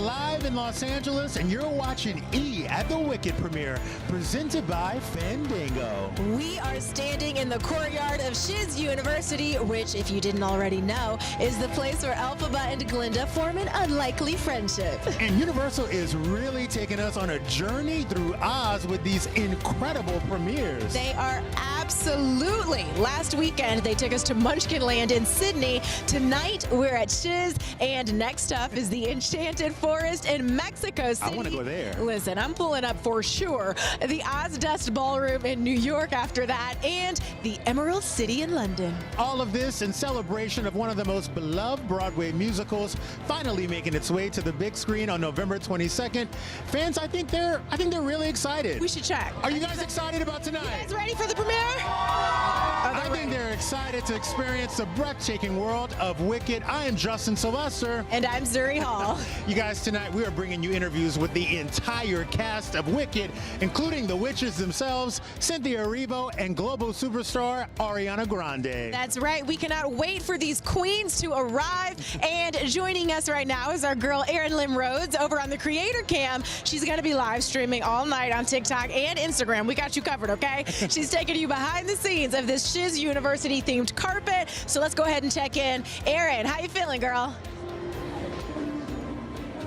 live in Los Angeles, and you're watching E! at the Wicked premiere, presented by Fandango. We are standing in the courtyard of Shiz University, which, if you didn't already know, is the place where Elphaba and Glinda form an unlikely friendship. And Universal is really taking us on a journey through Oz with these incredible premieres. They are absolutely. Last weekend, they took us to Munchkinland in Sydney. Tonight, we're at Shiz, and next up is the Enchanted Forest in Mexico City. I want to go there. Listen, I'm pulling up for sure. The Ozdust Ballroom in New York after that, and the Emerald City in London. All of this in celebration of one of the most beloved Broadway musicals finally making its way to the big screen on November 22nd. Fans, I think they're really excited. We should check. Are you guys excited about tonight? You guys ready for the premiere? I think they're excited to experience the breathtaking world of Wicked. I am Justin Sylvester. And I'm Zuri Hall. You guys, tonight we are bringing you interviews with the entire cast of Wicked, including the witches themselves, Cynthia Erivo, and global superstar Ariana Grande. That's right. We cannot wait for these queens to arrive. And joining us right now is our girl Erin Lim Rhodes over on the Creator Cam. She's going to be live streaming all night on TikTok and Instagram. We got you covered, okay? She's taking you behind the scenes of this Shiz University themed carpet. So let's go ahead and check in. Erin, how you feeling, girl?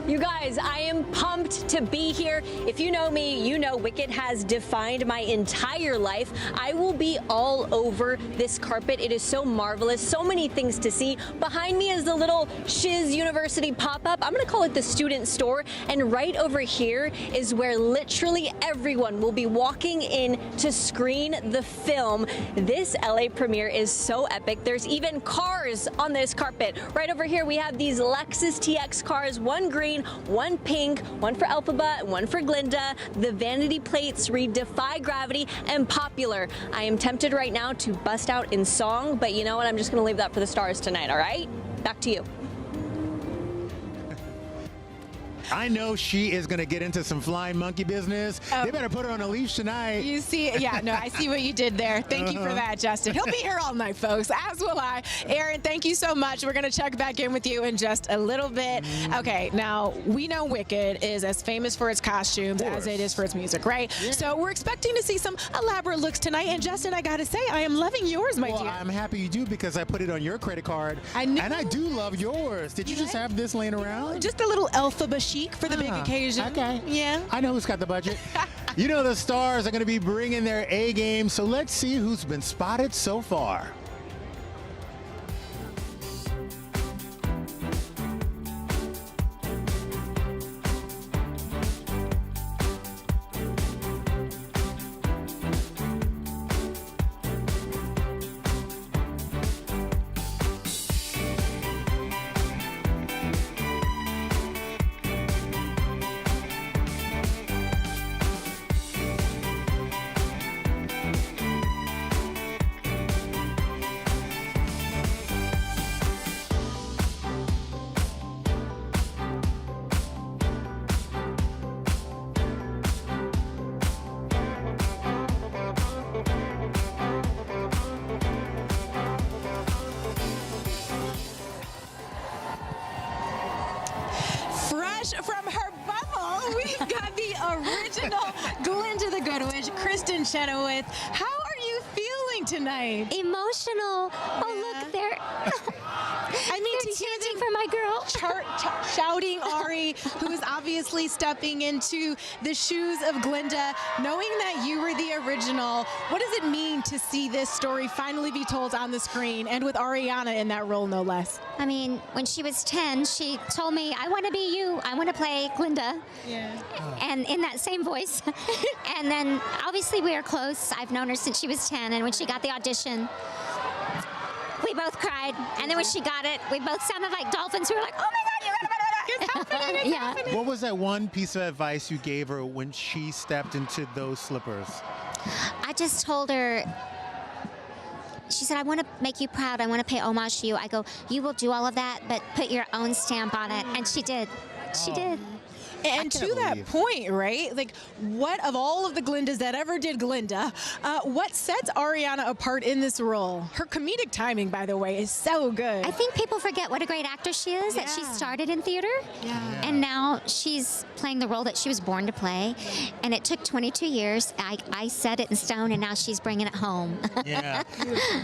You guys, I am pumped to be here. If you know me, you know Wicked has defined my entire life. I will be all over this carpet. It is so marvelous, so many things to see. Behind me is the little Shiz University pop-up. I'm gonna call it the student store. And right over here is where literally everyone will be walking in to screen the film. This LA premiere is so epic. There's even cars on this carpet. Right over here, we have these Lexus TX cars, one green, one pink, one for Elphaba, one for Glinda. The vanity plates read Defy Gravity and Popular. I am tempted right now to bust out in song, but you know what? I'm just going to leave that for the stars tonight, all right? Back to you. I know she is going to get into some flying monkey business. They better put her on a leash tonight. You see, yeah, no, I see what you did there. Thank you for that, Justin. He'll be here all night, folks, as will I. Erin, thank you so much. We're going to check back in with you in just a little bit. Okay, now, we know Wicked is as famous for its costumes as it is for its music, right? Yeah. So we're expecting to see some elaborate looks tonight. And Justin, I got to say, I am loving yours, my dear. I'm happy you do because I put it on your credit card. I know. And I do love yours. Did you just have this laying around? Just a little Elphaba chic for the big occasion. Okay. Yeah. I know who's got the budget. You know the stars are going to be bringing their A game, so let's see who's been spotted so far. From her bubble, we've got the original Glinda the Good Witch, Kristin Chenoweth. How are you feeling tonight? Emotional. Oh, look, they're I mean, they're to hear chanting them for my girl. shouting Ari, who is obviously stepping into the shoes of Glinda, knowing that you were the original. What does it mean to see this story finally be told on the screen, and with Ariana in that role, no less? I mean, when she was 10, she told me, I want to be you. I want to play Glinda. Yeah. And in that same voice. And then, obviously, we are close. I've known her since she was 10, and when she got the audition, we both cried. And then when she got it, we both sounded like dolphins. We were like, oh my God, you're It's happening, it's happening. What was that one piece of advice you gave her when she stepped into those slippers? I just told her, she said, I want to make you proud. I want to pay homage to you. I go, you will do all of that, but put your own stamp on it. And she did. She did. And to that point, right? Like, what of all of the Glindas that ever did Glinda, what sets Ariana apart in this role? Her comedic timing, by the way, is so good. I think people forget what a great actress she is, that she started in theater, and now she's playing the role that she was born to play, and it took 22 years. I set it in stone, and now she's bringing it home. Yeah.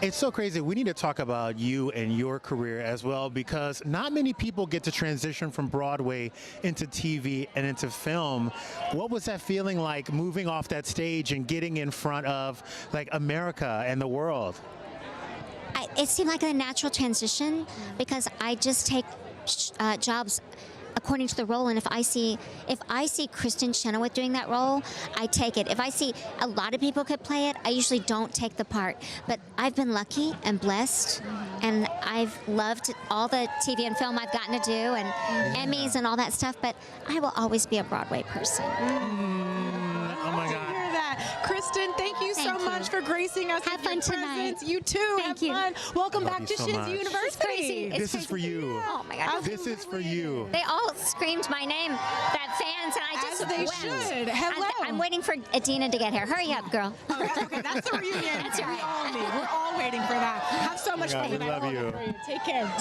It's so crazy. We need to talk about you and your career as well, because not many people get to transition from Broadway into TV and into film. What was that feeling like, moving off that stage and getting in front of like America and the world? It seemed like a natural transition because I just take jobs according to the role, and if I see Kristin Chenoweth doing that role, I take it. If I see a lot of people could play it, I usually don't take the part. But I've been lucky and blessed, and I've loved all the TV and film I've gotten to do, and Emmys and all that stuff. But I will always be a Broadway person. Oh my God. Kristin, thank you so much for gracing us with your presence. You too. Thank you. Have fun. Welcome back to so Shin's much. University. This is for you. Oh my God. This is for you. They all screamed my name, that fans, and I just As they went. should. Hello. I'm waiting for Idina to get here. Hurry up, girl. Okay, that's the reunion. That's we right. all need. We're all waiting for that. Have so much fun we tonight. love you. Take care.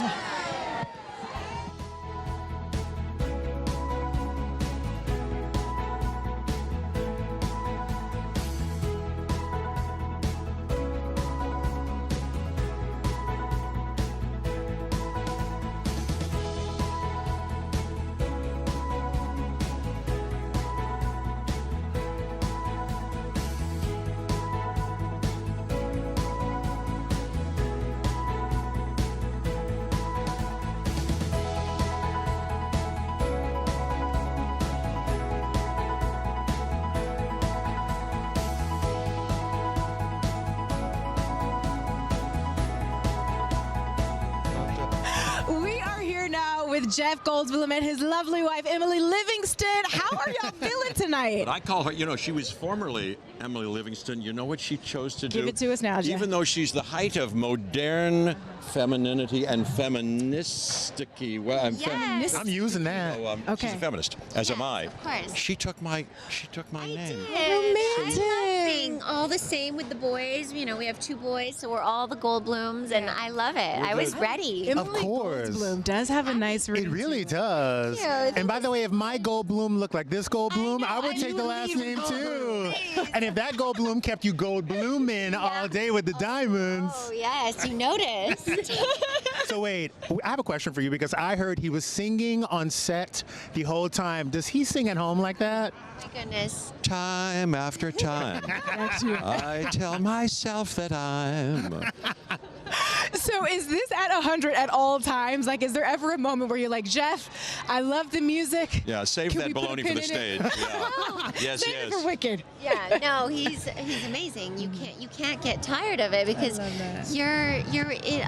With Jeff Goldblum and his lovely wife, Emily Livingston. How are y'all feeling tonight? I call her, you know, she was formerly Emily Livingston. You know what she chose to do? Give it to us now, Jeff. Even though she's the height of modern femininity and feministicy. Well, I'm using that. She's a feminist, as am I. Of course. She took my name. Romantic. All the same with the boys. You know, we have 2 boys, so we're all the Goldblums, and I love it. I was ready. Emily course. Goldblum does have a nice ring. It really does. And by the way, if my Goldblum looked like this Goldblum, I would take the last name too. And if that Goldblum kept you Goldbluming all day with the diamonds. Oh, yes, you noticed. So wait, I have a question for you, because I heard he was singing on set the whole time. Does he sing at home like that? My goodness. Time after time, I tell myself that I'm. So is this at 100 at all times? Like, is there ever a moment where you're like, Jeff, I love the music. Yeah, save Can that we put a baloney pin for the in it? stage. Yeah. Yes, Save it for yes. Wicked. Yeah, no, he's amazing. You can't get tired of it because you're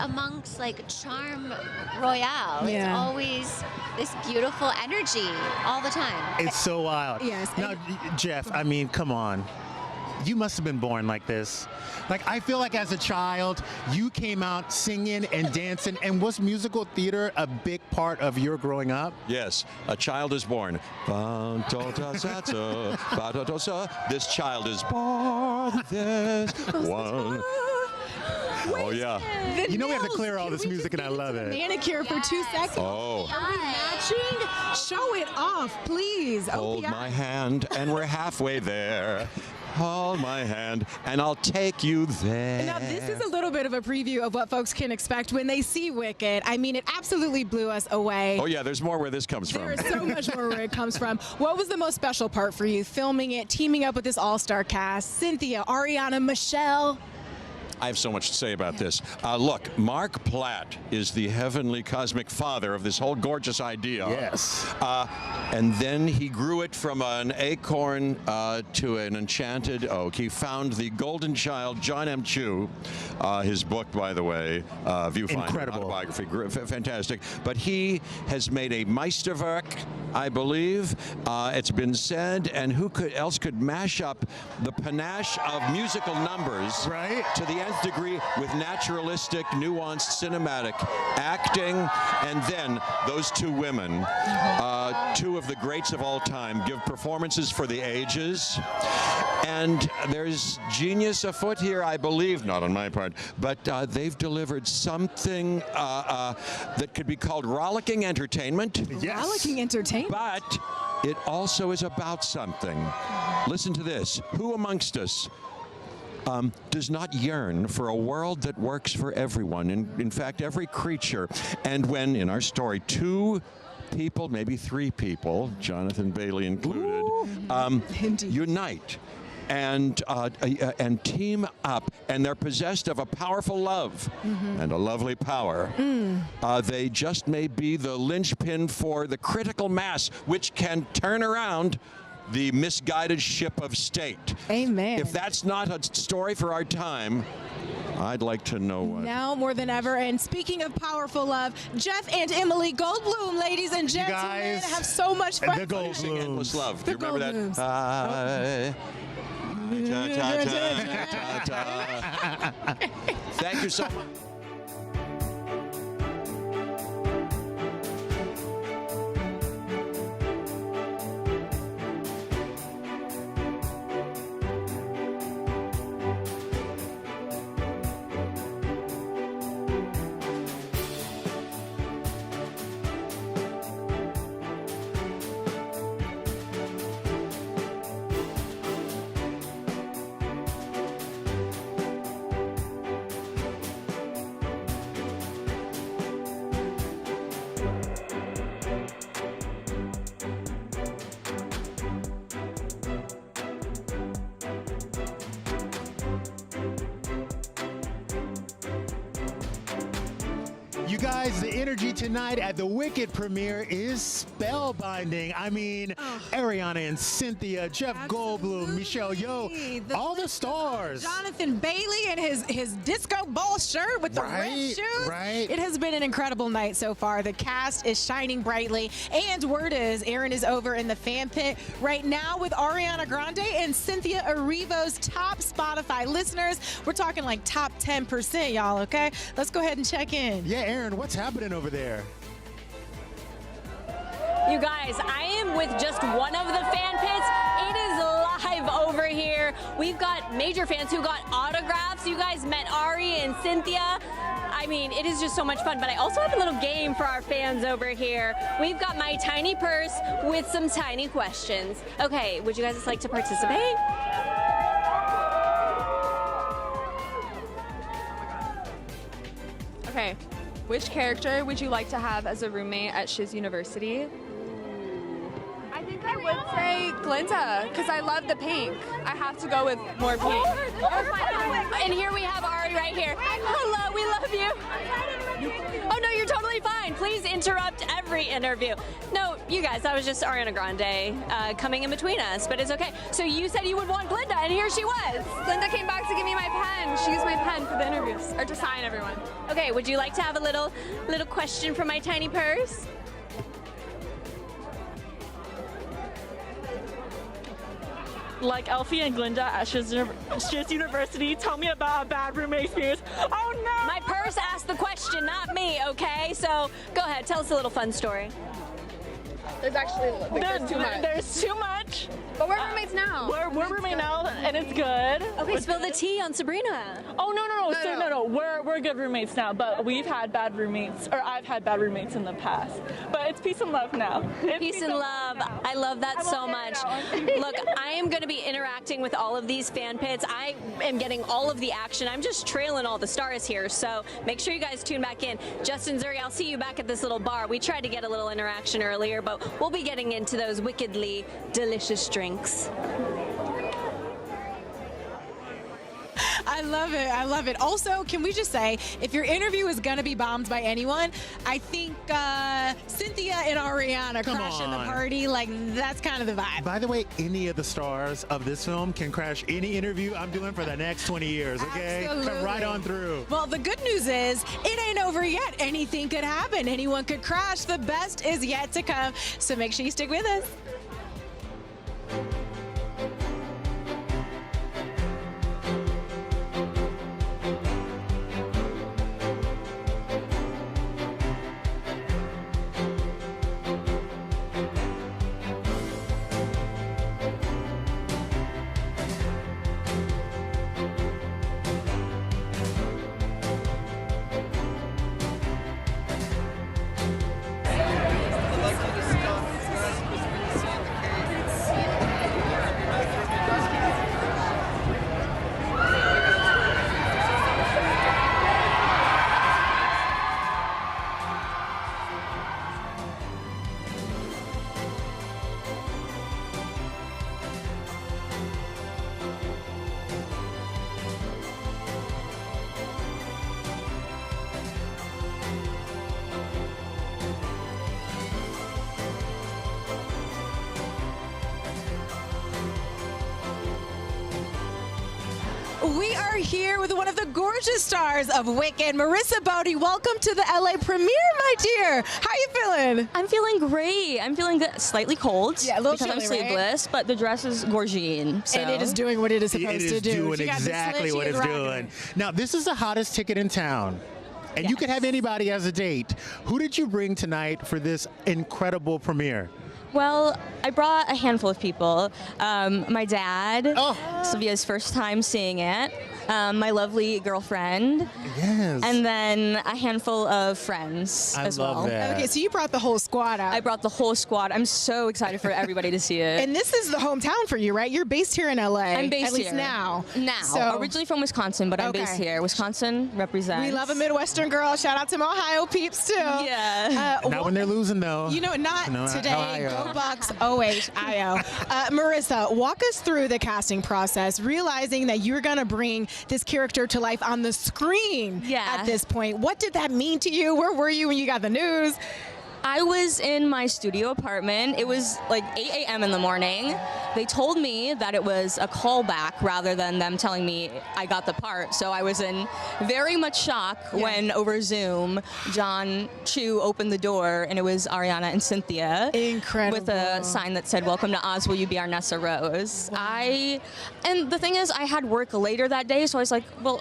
amongst like charm royale. It's Yeah. always this beautiful energy all the time. It's so wild. Yes. Now, Jeff, I mean, come on. You must have been born like this. Like, I feel like as a child, you came out singing and dancing. And was musical theater a big part of your growing up? Yes, a child is born. This child is born. This one. Oh, yeah. You know we have to clear all this music, and I love it. Manicure for 2 seconds. Oh. Are we matching? Show it off, please. Hold my hand, and we're halfway there. Hold my hand, and I'll take you there. Now, this is a little bit of a preview of what folks can expect when they see Wicked. I mean, it absolutely blew us away. Oh, yeah, there's more where this comes from. There is so much more where it comes from. What was the most special part for you, filming it, teaming up with this all-star cast? Cynthia, Ariana, Michelle. I have so much to say about this. Look, Mark Platt is the heavenly cosmic father of this whole gorgeous idea. Yes. And then he grew it from an acorn to an enchanted oak. He found the golden child, John M. Chu, his book, by the way, Viewfinder, incredible autobiography, fantastic. But he has made a Meisterwerk, I believe. It's been said, and who else could mash up the panache of musical numbers right to the end nth degree with naturalistic, nuanced, cinematic acting. And then those two women, two of the greats of all time, give performances for the ages. And there's genius afoot here, I believe, not on my part, but they've delivered something that could be called rollicking entertainment. Yes. Rollicking entertainment. But it also is about something. Listen to this. Who amongst us does not yearn for a world that works for everyone, in fact, every creature? And when, in our story, two people, maybe three people, Jonathan Bailey included, unite and team up, and they're possessed of a powerful love and a lovely power. They just may be the linchpin for the critical mass, which can turn around the misguided ship of state. Amen. If that's not a story for our time, I'd like to know what. Now more than ever. And speaking of powerful love, Jeff and Emily Goldblum, ladies and gentlemen, guys, have so much fun. the Goldblums. Endless love. The Do you remember Goldblums. that? Thank you so much. You guys, the energy tonight at the Wicked premiere is spellbinding. I mean, Ariana and Cynthia, Jeff Goldblum, Michelle Yeoh, all the stars. Jonathan Bailey in his disco ball shirt with the red shoes. Right. It has been an incredible night so far. The cast is shining brightly, and word is Aaron is over in the fan pit right now with Ariana Grande and Cynthia Erivo's top Spotify listeners. We're talking like top 10%, y'all, okay? Let's go ahead and check in. Yeah, Aaron, what's happening over there? You guys, I am with just one of the fan pits. It is live over here. We've got major fans who got autographs. You guys met Ari and Cynthia. I mean, it is just so much fun, but I also have a little game for our fans over here. We've got my tiny purse with some tiny questions. Okay, would you guys just like to participate? Okay, which character would you like to have as a roommate at Shiz University? I think I would say Glinda, because I love the pink. I have to go with more pink. And here we have Ari right here. Hello, we love you. Oh no, you're totally fine. Please interrupt every interview. No, you guys, that was just Ariana Grande coming in between us, but it's okay. So you said you would want Glinda, and here she was. Glinda came back to give me my pen. She used my pen for the interviews, or to sign everyone. Okay, would you like to have a little question from my tiny purse? Like Elfie and Glinda at Shiz University, tell me about a bad roommate experience. Oh no! My purse asked the question, not me, okay? So go ahead, tell us a little fun story. There's actually there's too much. There's too much. But we're roommates now. We're roommates now, and it's good. Okay, spill the tea on Sabrina. Oh no. We're good roommates now, but we've had bad roommates, or I've had bad roommates in the past. But it's peace and love now. Peace and love. I love that so much. Look, I am going to be interacting with all of these fan pits. I am getting all of the action. I'm just trailing all the stars here, so make sure you guys tune back in. Justin Zuri, I'll see you back at this little bar. We tried to get a little interaction earlier, but we'll be getting into those wickedly delicious drinks. I love it. I love it. Also, can we just say, if your interview is going to be bombed by anyone, I think Cynthia and Ariana crashing the party, like, that's kind of the vibe. By the way, any of the stars of this film can crash any interview I'm doing for the next 20 years, okay? Absolutely. Come right on through. Well, the good news is it ain't over yet. Anything could happen. Anyone could crash. The best is yet to come. So make sure you stick with us. We are here with one of the gorgeous stars of Wicked, Marissa Bode. Welcome to the LA premiere, my dear. How are you feeling? I'm feeling great. I'm feeling good. Slightly cold. Yeah, a little because I'm chilly, right? sleeveless, but the dress is gorgeous. So. And it is doing what it is supposed to do. It is doing She got the exactly slit, what she is it's rocking doing. it. Now, this is the hottest ticket in town. And you could have anybody as a date. Who did you bring tonight for this incredible premiere? Well, I brought a handful of people. My dad, Sylvia's first time seeing it, my lovely girlfriend, Yes. and then a handful of friends I as love well. that. Okay, so you brought the whole squad out. I brought the whole squad. I'm so excited for everybody to see it. And this is the hometown for you, right? You're based here in LA. I'm based at least here. now. So, originally from Wisconsin, but I'm Okay. based here. Wisconsin represents. We love a Midwestern girl. Shout out to my Ohio peeps, too. Yeah. Not when they're losing, though. You know, not No, today. Ohio. Go Bucks, OHIO. Marissa, walk us through the casting process, realizing that you're going to bring this character to life on the screen at this point. What did that mean to you? Where were you when you got the news? I was in my studio apartment. It was like 8 a.m. in the morning. They told me that it was a callback rather than them telling me I got the part. So I was in very much shock when over Zoom, John Chu opened the door and it was Ariana and Cynthia. Incredible. With a sign that said, "Welcome to Oz, will you be our Nessa Rose?" And the thing is, I had work later that day, so I was like, well,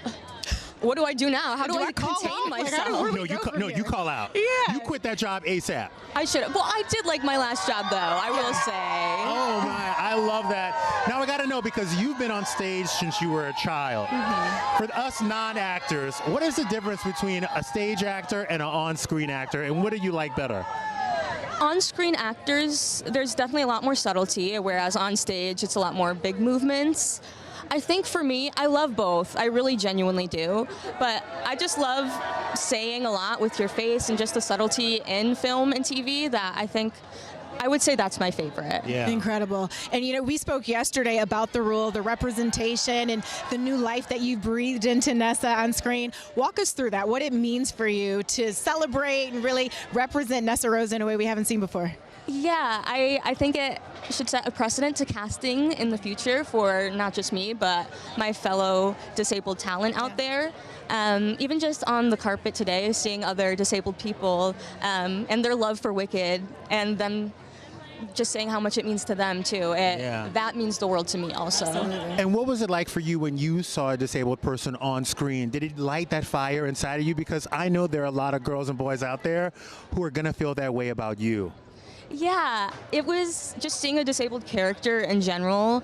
what do I do now? How do I call contain off? Like, myself? I don't You call out. Yeah. You quit that job ASAP. I should. Well, I did like my last job, though, I will say. Oh my, I love that. Now I gotta know, because you've been on stage since you were a child. For us non-actors, what is the difference between a stage actor and an on-screen actor, and what do you like better? On-screen actors, there's definitely a lot more subtlety, whereas on stage, it's a lot more big movements. I think for me, I love both. I really genuinely do. But I just love saying a lot with your face and just the subtlety in film and TV that I would say that's my favorite. Yeah. Incredible. And you know, we spoke yesterday about the role, the representation, and the new life that you've breathed into Nessa on screen. Walk us through that, what it means for you to celebrate and really represent Nessa Rose in a way we haven't seen before. Yeah, I think it should set a precedent to casting in the future for not just me, but my fellow disabled talent out there. Even just on the carpet today, seeing other disabled people and their love for Wicked, and them just saying how much it means to them too. That means the world to me also. And what was it like for you when you saw a disabled person on screen? Did it light that fire inside of you? Because I know there are a lot of girls and boys out there who are gonna feel that way about you. Yeah, it was just seeing a disabled character in general,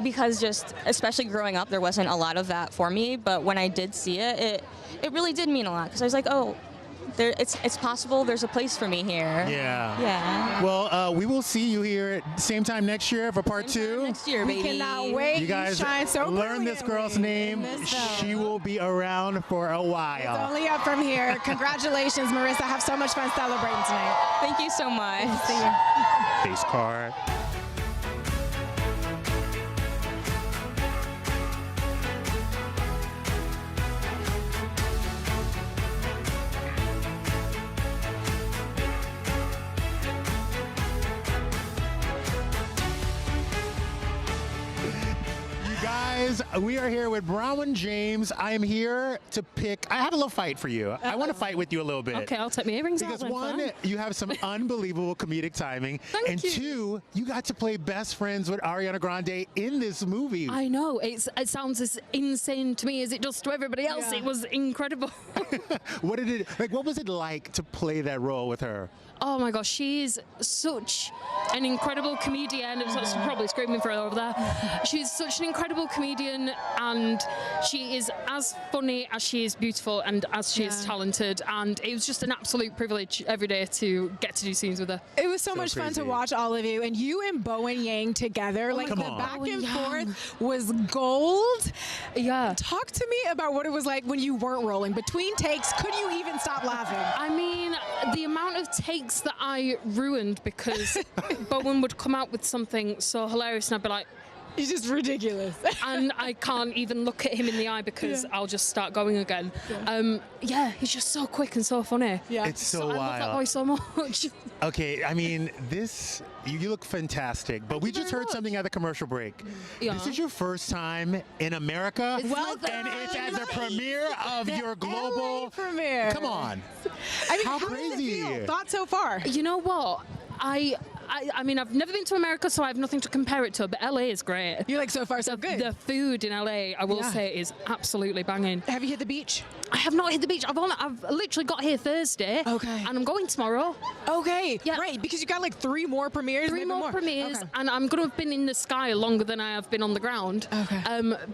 because just, especially growing up, there wasn't a lot of that for me, but when I did see it, it really did mean a lot, because I was like, oh, it's possible, there's a place for me here. Yeah. Well, we will see you here at the same time next year for part 2. Next year, baby. We cannot wait. You guys shine so learn this girl's name. She will be around for a while. It's only up from here. Congratulations, Marissa. Have so much fun celebrating tonight. Thank you so much. See you. Face card. Guys, we are here with Bronwyn James. I am here to pick. I have a little fight for you. I want to fight with you a little bit. Okay, I'll take my earrings out. Because then, one, fine. you have some unbelievable comedic timing. And you. two, you got to play best friends with Ariana Grande in this movie. I know, it sounds as insane to me as it does to everybody else. It was incredible. What was it like to play that role with her? Oh my gosh, she's such an incredible comedian. It's probably screaming for her over there. She's such an incredible comedian, and she is as funny as she is beautiful and as she is talented. And it was just an absolute privilege every day to get to do scenes with her. It was so much fun to watch all of you, and you and Bowen Yang together. Like the back and forth was gold. Yeah. Talk to me about what it was like when you weren't rolling. Between takes, could you even stop laughing? I mean, the amount of takes that I ruined because Bowen would come out with something so hilarious and I'd be like, He's just ridiculous. And I can't even look at him in the eye because I'll just start going again. Yeah, he's just so quick and so funny. Yeah. It's so I wild. love that boy so much. Okay, I mean, you look fantastic, but we just heard something at the commercial break. Yeah. This is your first time in America, Welcome. and it's as a premiere of your global LA premiere. Come on. I mean, How does it crazy. feel? Thoughts so far? You know what? I mean, I've never been to America, so I have nothing to compare it to, but LA is great. You're like, so far, so good. The food in LA, I will say, is absolutely banging. Have you hit the beach? I have not hit the beach. I've literally got here Thursday. Okay. And I'm going tomorrow. Okay. Yeah. Right, because you got like 3 more premieres. Three maybe more premieres, Okay. and I'm going to have been in the sky longer than I have been on the ground. Okay.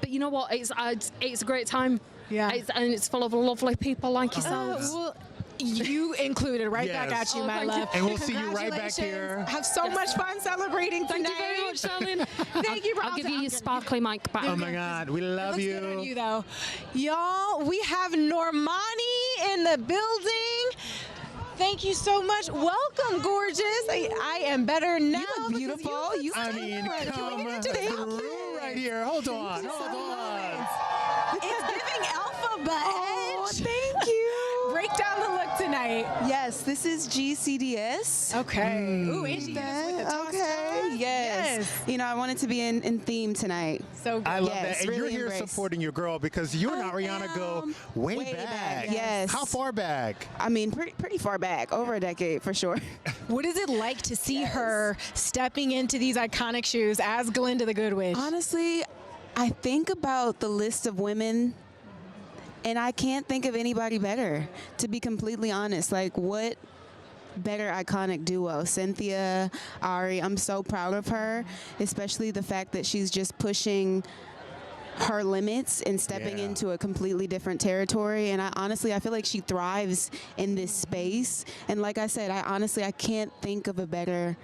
But you know what? It's a great time. Yeah. And it's full of lovely people like yourselves. Well, you included right back Yes. at you, my thank you. love. And we'll see you right back Congratulations. here. Have so much fun celebrating Thank tonight. you very much, darling. Thank you, I'll give you your sparkly mic back. Oh my God, we love Looks good on you. you, though. Y'all, we have Normani in the building. Thank you so much. Welcome, gorgeous. I am better now. You look beautiful. You I mean, come through right here. Hold on. It's giving alphabet. Oh, edge. thank you. Break down the look tonight. Yes, this is GCDS. Okay. Ooh, Angie, hit us with the toss Okay, toss. yes. You know, I wanted to be in theme tonight. So good. I love Yes, that. And really you're here embrace. supporting your girl because you and Ariana go way back. Yes. How far back? I mean, pretty far back, over a decade for sure. What is it like to see her stepping into these iconic shoes as Glinda the Good Witch? Honestly, I think about the list of women and I can't think of anybody better, to be completely honest. Like, what better iconic duo? Cynthia, Ari, I'm so proud of her, especially the fact that she's just pushing her limits and stepping into a completely different territory. And I feel like she thrives in this space. And like I said, I can't think of a better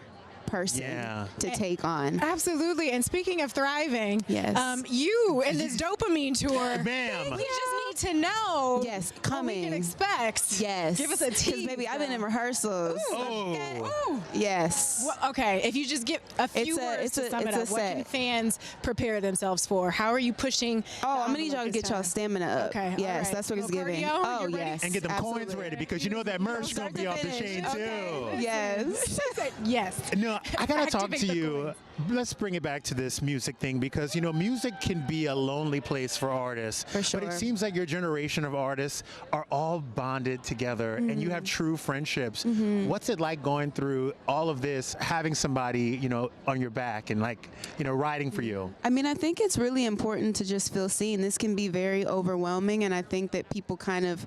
person to take on. Absolutely. And speaking of thriving, yes, you in this dopamine tour, ma'am, we just need to know coming. what we can expect. Yes. Give us a tease. Because baby, I've been in rehearsals. Ooh. Yes. Well, okay, if you just give a few words to sum it up, what can fans prepare themselves for? How are you pushing? Oh, I'm gonna need y'all to get y'all stamina up. Okay. Yes, that's what it's giving. Oh, yes. And get them coins ready because you know that merch gonna be off the chain too. Yes. Yes. No, I gotta talk Activate to the you. Let's bring it back to this music thing because, you know, music can be a lonely place for artists. For sure. But it seems like your generation of artists are all bonded together and you have true friendships. What's it like going through all of this, having somebody, you know, on your back and like, you know, riding for you? I mean, I think it's really important to just feel seen. This can be very overwhelming, and I think that people kind of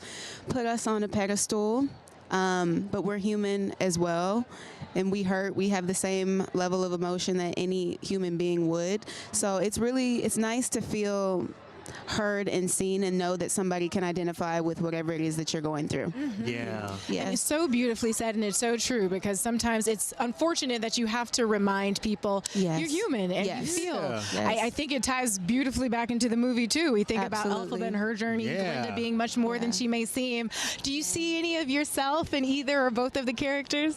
put us on a pedestal. But we're human as well, and we hurt. We have the same level of emotion that any human being would. So it's nice to feel heard and seen and know that somebody can identify with whatever it is that you're going through. Yeah. And it's so beautifully said, and it's so true, because sometimes it's unfortunate that you have to remind people you're human and you feel. I think it ties beautifully back into the movie too. We think about Elphaba and her journey, Glinda being much more than she may seem. Do you see any of yourself in either or both of the characters?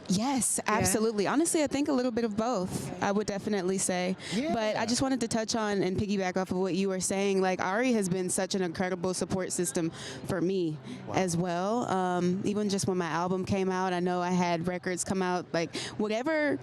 Yes, absolutely. Honestly, I think a little bit of both, I would definitely say. But I just wanted to touch on and piggyback off of what you were saying. Like, Ari has been such an incredible support system for me as well. Even just when my album came out, I know I had records come out, like whatever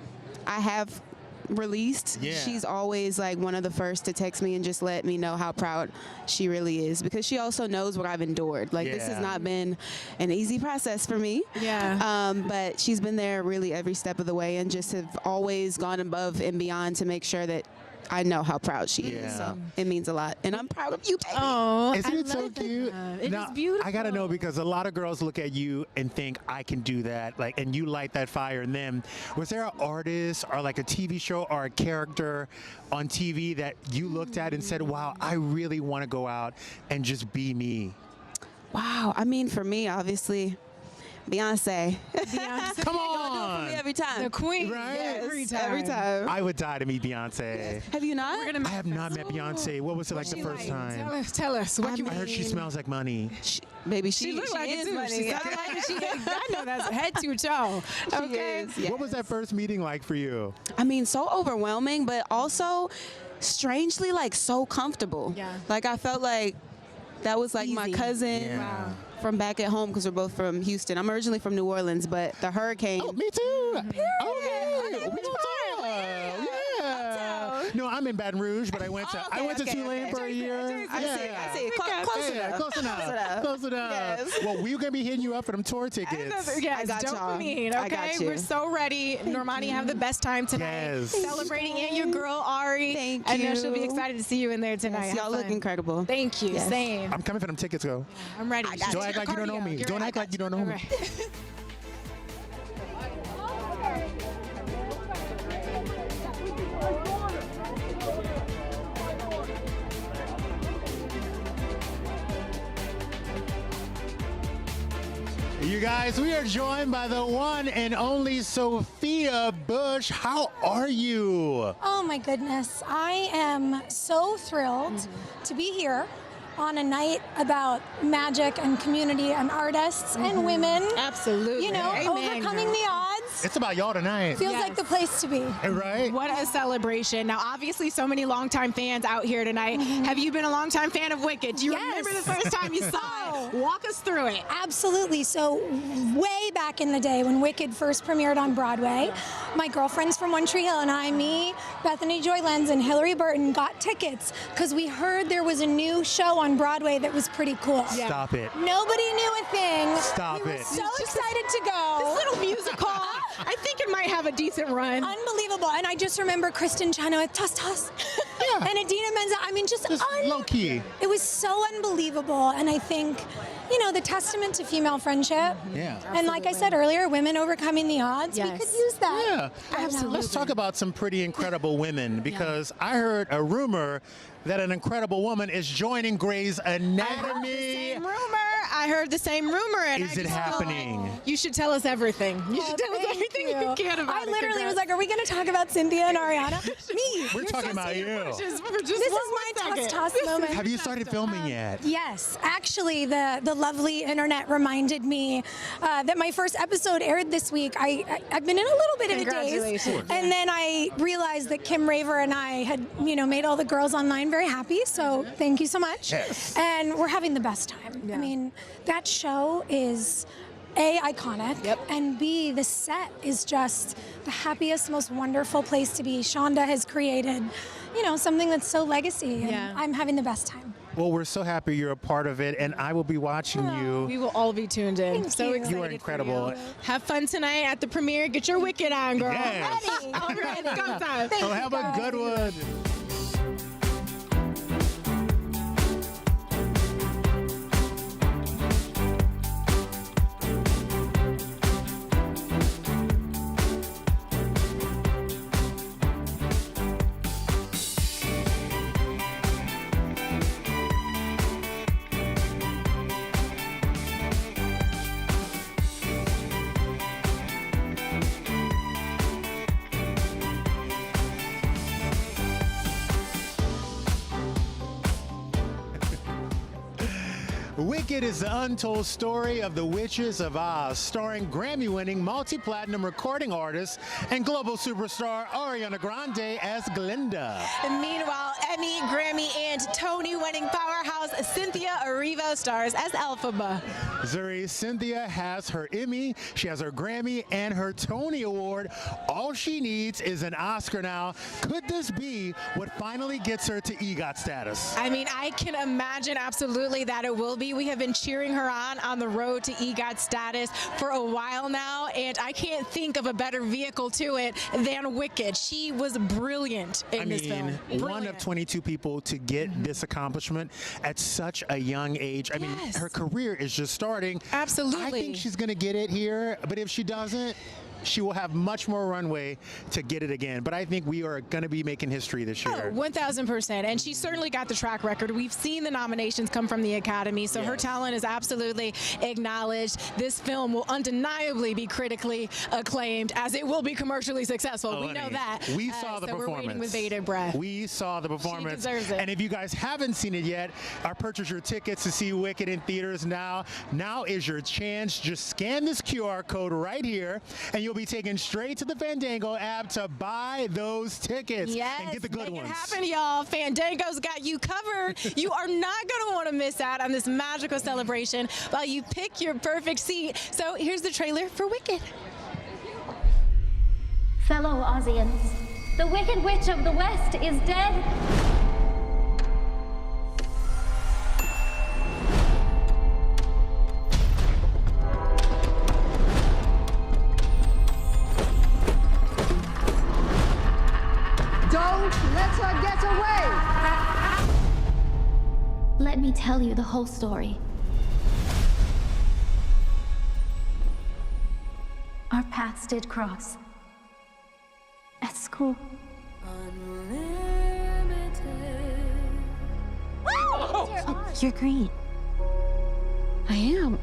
I have released, she's always like one of the first to text me and just let me know how proud she really is, because she also knows what I've endured. Like, this has not been an easy process for me. But she's been there really every step of the way and just have always gone above and beyond to make sure that I know how proud she is. So it means a lot. And I'm proud of you, baby. Oh, Isn't it so cute? It now, is beautiful. I gotta know, because a lot of girls look at you and think, I can do that, like, and you light that fire in them. Was there an artist or like a TV show or a character on TV that you looked at and said, wow, I really want to go out and just be me? Wow. I mean, for me, obviously, Beyonce. Come on. For me every time. The queen. Right? Yes, Every time. I would die to meet Beyonce. Have you not? I have not met Beyonce. What was it like the first time? Tell us. What I heard she smells like money. Baby, She looks like it is too. money. I know that's head to toe. Okay. She is, What was that first meeting like for you? I mean, so overwhelming, but also strangely like so comfortable. Yeah. Like I felt like that was like my Easy. cousin Yeah. from back at home because we're both from Houston. I'm originally from New Orleans, but the hurricane. Oh, me too. Okay. We can talk. Yeah. No, I'm in Baton Rouge, but I went to Tulane for a year. I see. Close enough. Close enough. Close enough. Yes. Well, we're gonna be hitting you up for them tour tickets. Yes, I got y'all. dopamine. I Okay, got you. we're so ready. Normani, have the best time tonight. Yes. Celebrating and your girl Ari. Thank I know she'll be you. excited to see you in there tonight. Yes, y'all Have look fun. incredible. Thank you. Yes. Same. I'm coming for them tickets, though. I'm ready. Don't act like you don't know me. Don't act like you don't know me. You guys, we are joined by the one and only Sophia Bush. How are you? Oh my goodness. I am so thrilled to be here on a night about magic and community and artists and women. Absolutely. You know, Amen, overcoming girl. the odds. It's about y'all tonight. Feels like the place to be. Right? What a celebration. Now, obviously, so many longtime fans out here tonight. Have you been a longtime fan of Wicked? Do you remember the first time you saw it? Walk us through it. Absolutely. So way back in the day when Wicked first premiered on Broadway, my girlfriends from One Tree Hill and I, me, Bethany Joy Lenz, and Hillary Burton got tickets because we heard there was a new show on Broadway that was pretty cool. Stop it. Nobody knew a thing. Stop we were it. so excited to go. This little musical, I think it might have a decent run. Unbelievable. And I just remember Kristin China with Tuss Tuss. Yeah. And Idina Menzel. I mean, just low key. It was so unbelievable. And I think, you know, the testament to female friendship. Yeah. And like I said earlier, women overcoming the odds. We could use that. Yeah. Absolutely. Let's talk about some pretty incredible women because I heard a rumor that an incredible woman is joining Grey's Anatomy. I heard the same rumor. And Is it happening? You should tell us everything. You should tell us everything you can about I it. literally was like, are we going to talk about Cynthia and Ariana? Me. We're talking about you. This is my toss moment. Have you started filming yet? Yes, actually, the lovely internet reminded me that my first episode aired this week. I've been in a little bit of a daze, Congratulations. and then I realized that Kim Raver and I had, made all the girls online very happy. So thank you so much. Yes. And we're having the best time. I mean, that show is A, iconic, and B, the set is just the happiest, most wonderful place to be. Shonda has created, something that's so legacy, and I'm having the best time. Well, we're so happy you're a part of it, and I will be watching you. We will all be tuned in. Thank so you. excited. You are incredible. For you. Have fun tonight at the premiere. Get your Wicked on, girl. Yes. Ready. All right, it's go time. So have a good one. Wicked is the untold story of the Witches of Oz, starring Grammy-winning multi-platinum recording artist and global superstar Ariana Grande as Glinda. And meanwhile, Emmy, Grammy, and Tony-winning powerhouse Cynthia Erivo stars as Elphaba. Zuri, Cynthia has her Emmy, she has her Grammy, and her Tony Award. All she needs is an Oscar now. Could this be what finally gets her to EGOT status? I mean, I can imagine absolutely that it will be. We have been cheering her on the road to EGOT status for a while now, and I can't think of a better vehicle to it than Wicked. She was brilliant in this film. One of 22 people to get this accomplishment at such a young age. I mean, her career is just starting. Absolutely. I think she's going to get it here, but if she doesn't, she will have much more runway to get it again. But I think we are going to be making history this year. 1,000%. And she certainly got the track record. We've seen the nominations come from the Academy, so her talent is absolutely acknowledged. This film will undeniably be critically acclaimed, as it will be commercially successful. We know that. We saw the so performance. We're waiting with bated breath. We saw the performance. She deserves it. And if you guys haven't seen it yet, or purchase your tickets to see Wicked in theaters now is your chance. Just scan this QR code right here, and you'll you'll be taken straight to the Fandango app to buy those tickets and get the good make ones. it happen, y'all. Fandango's got you covered. You are not going to want to miss out on this magical celebration while you pick your perfect seat. So here's the trailer for Wicked. Fellow Aussians, the Wicked Witch of the West is dead. Don't let her get away! Let me tell you the whole story. Our paths did cross. At school. You're green. I am.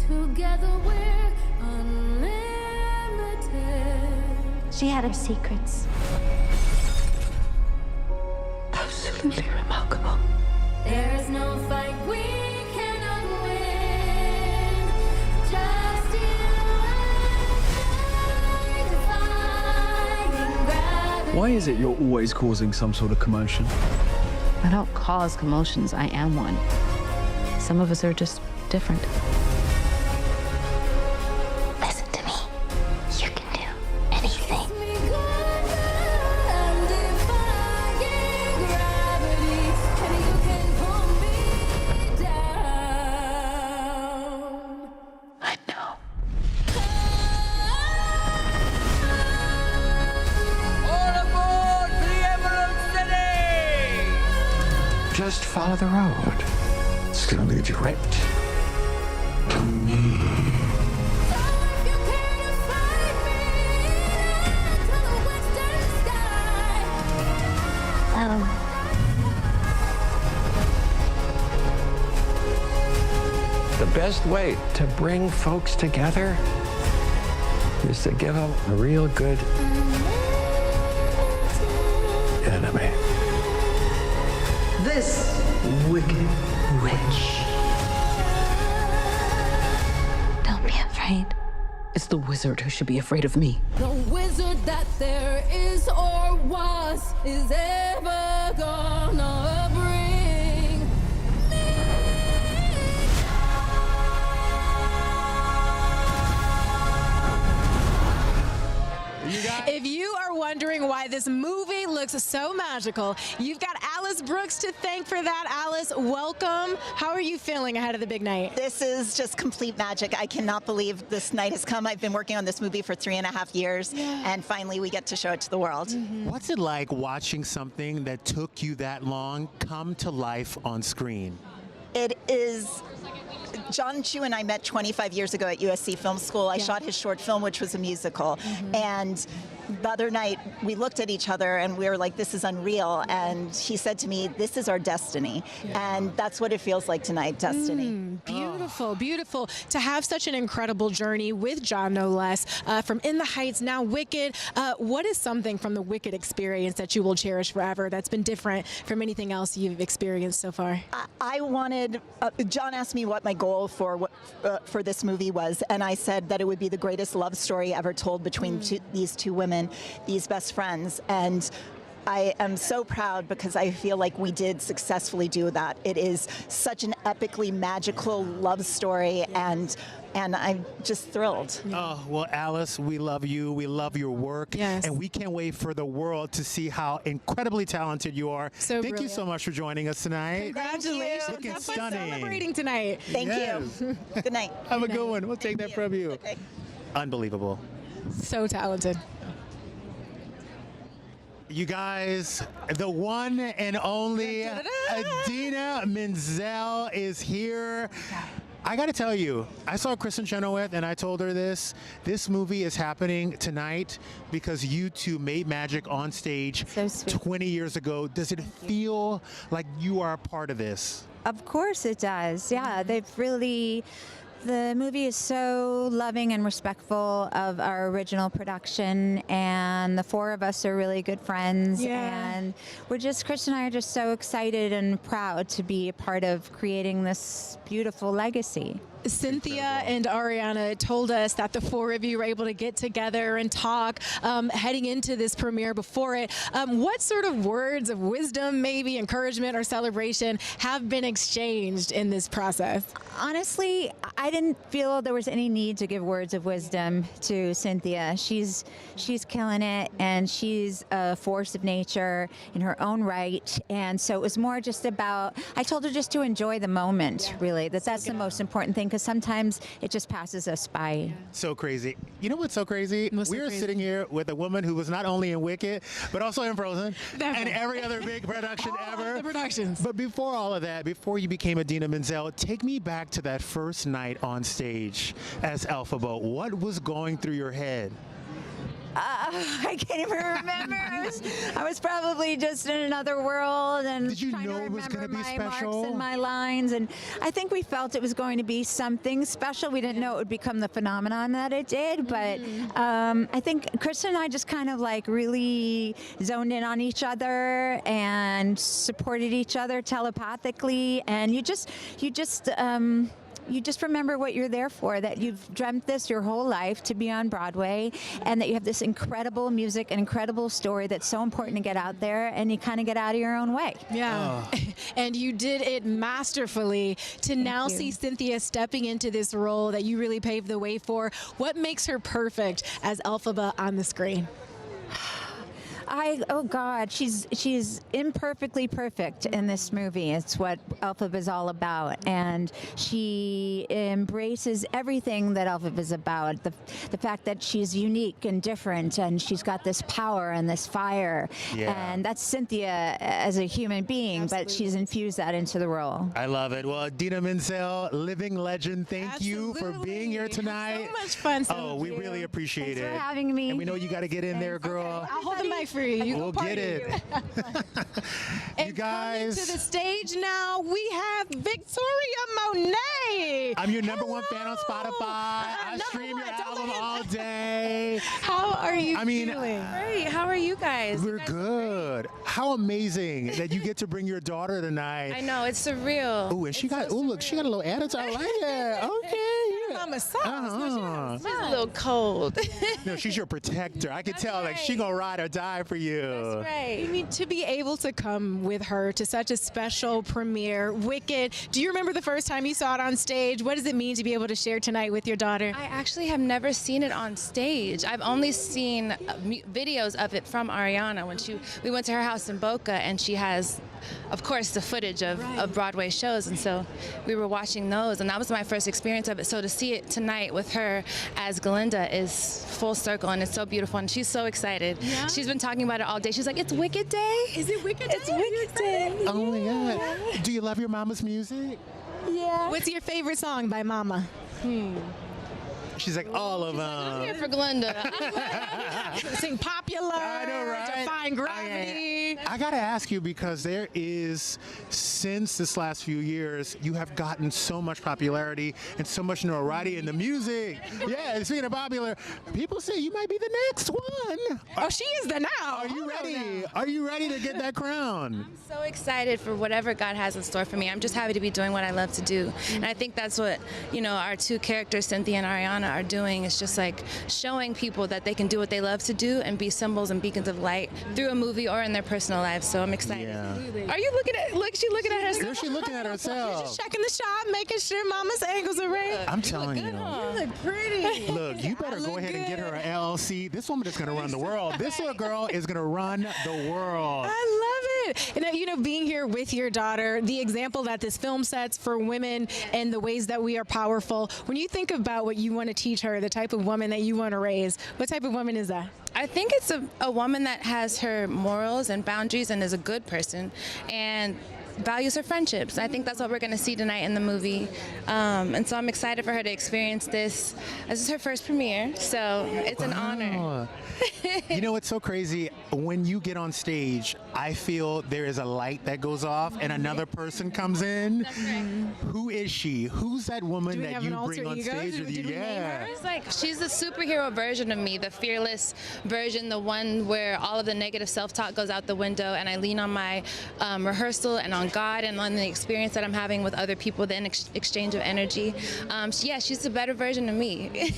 Together we're unlimited. She had her secrets. Absolutely remarkable. There's no fight we cannot win. Just you and I, defying gravity. Why is it you're always causing some sort of commotion? I don't cause commotions, I am one. Some of us are just different. Listen to me. You can do anything. I know. All aboard for the Emerald City! Just follow the road. It's gonna lead you right to me. The best way to bring folks together is to give them a real good enemy. This Wicked Witch. Don't be afraid. It's the wizard who should be afraid of me. The wizard that there is or was is ever gonna bring me. If you are wondering why this movie looks so magical, you've got Alice Brooks to thank for that. Alice, welcome. How are you feeling ahead of the big night? This is just complete magic. I cannot believe this night has come. I've been working on this movie for 3.5 years, and finally we get to show it to the world. What's it like watching something that took you that long come to life on screen? It is. John Chu and I met 25 years ago at USC Film School. I shot his short film, which was a musical. And the other night, we looked at each other and we were like, this is unreal. And he said to me, this is our destiny. And that's what it feels like tonight, destiny. Beautiful, beautiful. To have such an incredible journey with John, no less, from In the Heights, now Wicked. What is something from the Wicked experience that you will cherish forever that's been different from anything else you've experienced so far? I wanted, John asked me what my goal for this movie was, and I said that it would be the greatest love story ever told between these two women, these best friends. And I am so proud because I feel like we did successfully do that. It is such an epically magical love story, and I'm just thrilled. Oh, well, Alice, we love you. We love your work. Yes. And we can't wait for the world to see how incredibly talented you are. So Thank you so much for joining us tonight. Congratulations. Looking Have fun stunning. celebrating tonight. Thank you. Good night. Have a good one. We'll take that from you. Okay. Unbelievable. So talented. You guys, the one and only Idina Menzel is here. I got to tell you, I saw Kristin Chenoweth and I told her this movie is happening tonight because you two made magic on stage 20 years ago. Does it feel like you are a part of this? Of course it does. Yeah, the movie is so loving and respectful of our original production, and the four of us are really good friends. And Kristin and I are just so excited and proud to be a part of creating this beautiful legacy. Cynthia and Ariana told us that the four of you were able to get together and talk heading into this premiere before it. What sort of words of wisdom, maybe encouragement or celebration, have been exchanged in this process? Honestly, I didn't feel there was any need to give words of wisdom to Cynthia. She's killing it, and she's a force of nature in her own right. And so it was more just about, I told her just to enjoy the moment, really, that's the most important thing, because sometimes it just passes us by. So crazy. You know what's so crazy? We're sitting here with a woman who was not only in Wicked, but also in Frozen, and every other big production ever. The productions. But before all of that, before you became Idina Menzel, take me back to that first night on stage as Elphaba. What was going through your head? I can't even remember. I was probably just in another world and Did you trying know to it was remember gonna be my special? marks and my lines. And I think we felt it was going to be something special. We didn't know it would become the phenomenon that it did. But I think Kristin and I just kind of like really zoned in on each other and supported each other telepathically. And you just remember what you're there for, that you've dreamt this your whole life to be on Broadway, and that you have this incredible music, an incredible story that's so important to get out there, and you kind of get out of your own way. Yeah. And you did it masterfully. To now see Cynthia stepping into this role that you really paved the way for, what makes her perfect as Elphaba on the screen? Oh God, she's imperfectly perfect in this movie. It's what Elphaba is all about, and she embraces everything that Elphaba is about. The fact that she's unique and different, and she's got this power and this fire, and that's Cynthia as a human being, but she's infused that into the role. I love it. Well, Idina Menzel, living legend, thank you for being here tonight. So much fun. Oh, we really appreciate it. Thanks for having me. And we know you got to get in there, girl. I'll hold the mic for you. We'll get it. You guys. Coming to the stage now, we have Victoria Monet. I'm your #1 fan on Spotify. I stream your album all day. How are you feeling? Great. How are you guys? We're good. How amazing that you get to bring your daughter tonight. I know, it's surreal. Oh, and she got, look, she got a little attitude. I like it. Okay. Mama sauce. She's a little cold. No, she's your protector. I can tell, like, she gonna ride or die for you. That's right. I mean, to be able to come with her to such a special premiere, Wicked. Do you remember the first time you saw it on stage? What does it mean to be able to share tonight with your daughter? I actually have never seen it on stage. I've only seen videos of it from Ariana when we went to her house in Boca, and she has, of course, the footage of Broadway shows, and so we were watching those, and that was my first experience of it. So to see it tonight with her as Glinda is full circle, and it's so beautiful, and she's so excited. Yeah? She's been talking about it all day. She's like, it's Wicked Day? Is it Wicked Day? It's Wicked Day. Oh my God. Do you love your mama's music? Yeah. What's your favorite song by Mama? She's like, all of I'm here them. for Glinda. Sing Popular. I know, right? Defying Gravity. I gotta ask you, because there is, since this last few years, you have gotten so much popularity and so much notoriety in the music. Yeah, and speaking of popular, people say you might be the next one. Oh, she is the now. Are you ready? Are you ready to get that crown? I'm so excited for whatever God has in store for me. I'm just happy to be doing what I love to do. And I think that's what, our two characters, Cynthia and Ariana, are doing. It's just like showing people that they can do what they love to do and be symbols and beacons of light through a movie or in their personal lives. So I'm excited. Yeah. Are you looking at, she's looking at herself? Is she looking at herself? Just checking the shot, making sure Mama's angles are right. I'm telling you. You look pretty. Look, you better go ahead and get her an LLC. This woman is going to run the world. This little girl is going to run the world. I love it. And being here with your daughter, the example that this film sets for women and the ways that we are powerful. When you think about what you want to teach her, the type of woman that you want to raise, what type of woman is that? I think it's a woman that has her morals and boundaries and is a good person and values her friendships. I think that's what we're going to see tonight in the movie. And so I'm excited for her to experience this. This is her first premiere, so it's an honor. You know, it's so crazy. When you get on stage, I feel there is a light that goes off and another person comes in. Who is she? Who's that woman that you bring on stage with you? Yeah. It's like she's the superhero version of me, the fearless version, the one where all of the negative self-talk goes out the window, and I lean on my rehearsal and on on God and on the experience that I'm having with other people, the exchange of energy. Yeah, she's a better version of me.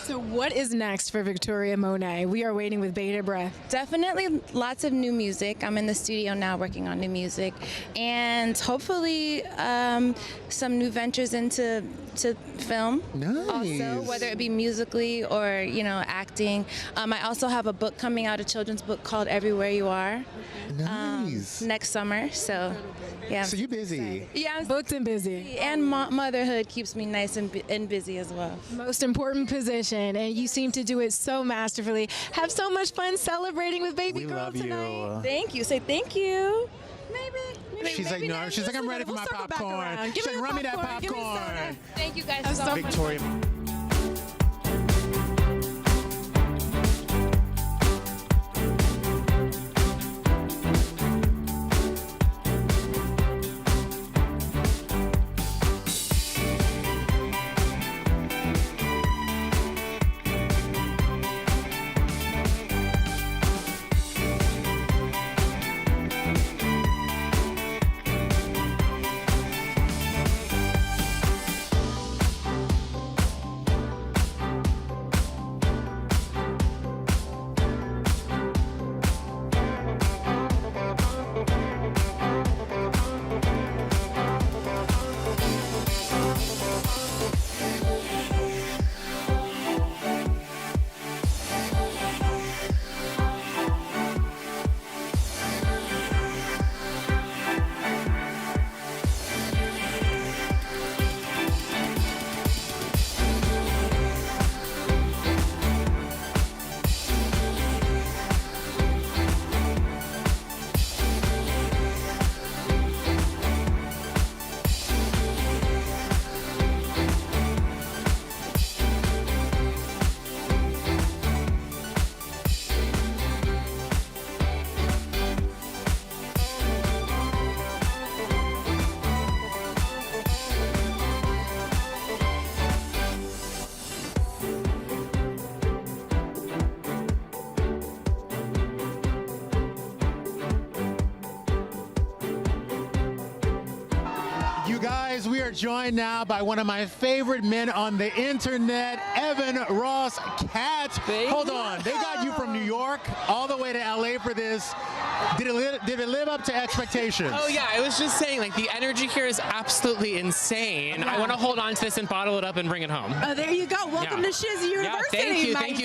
So what is next for Victoria Monet? We are waiting with bated breath. Definitely lots of new music. I'm in the studio now working on new music, and hopefully some new ventures into film. Nice. Also, whether it be musically or acting. I also have a book coming out, a children's book called Everywhere You Are. Nice. Next summer. So yeah. So you're busy. Yeah, I'm booked and busy. And motherhood keeps me nice and busy as well. Most important position, and you seem to do it so masterfully. Have so much fun celebrating with baby girl love tonight. you. Thank you. Say thank you. She's like, no. She's like, I'm ready for my popcorn. She's like, run me that popcorn. Thank you guys so much. Victoria. We are joined now by one of my favorite men on the internet, Evan Ross Katz. Hold on, they got you from New York all the way to LA for this. Did it live up to expectations? Oh yeah, I was just saying, like, the energy here is absolutely insane. I want to hold on to this and bottle it up and bring it home. Oh, there you go. Welcome to Shiz University, thank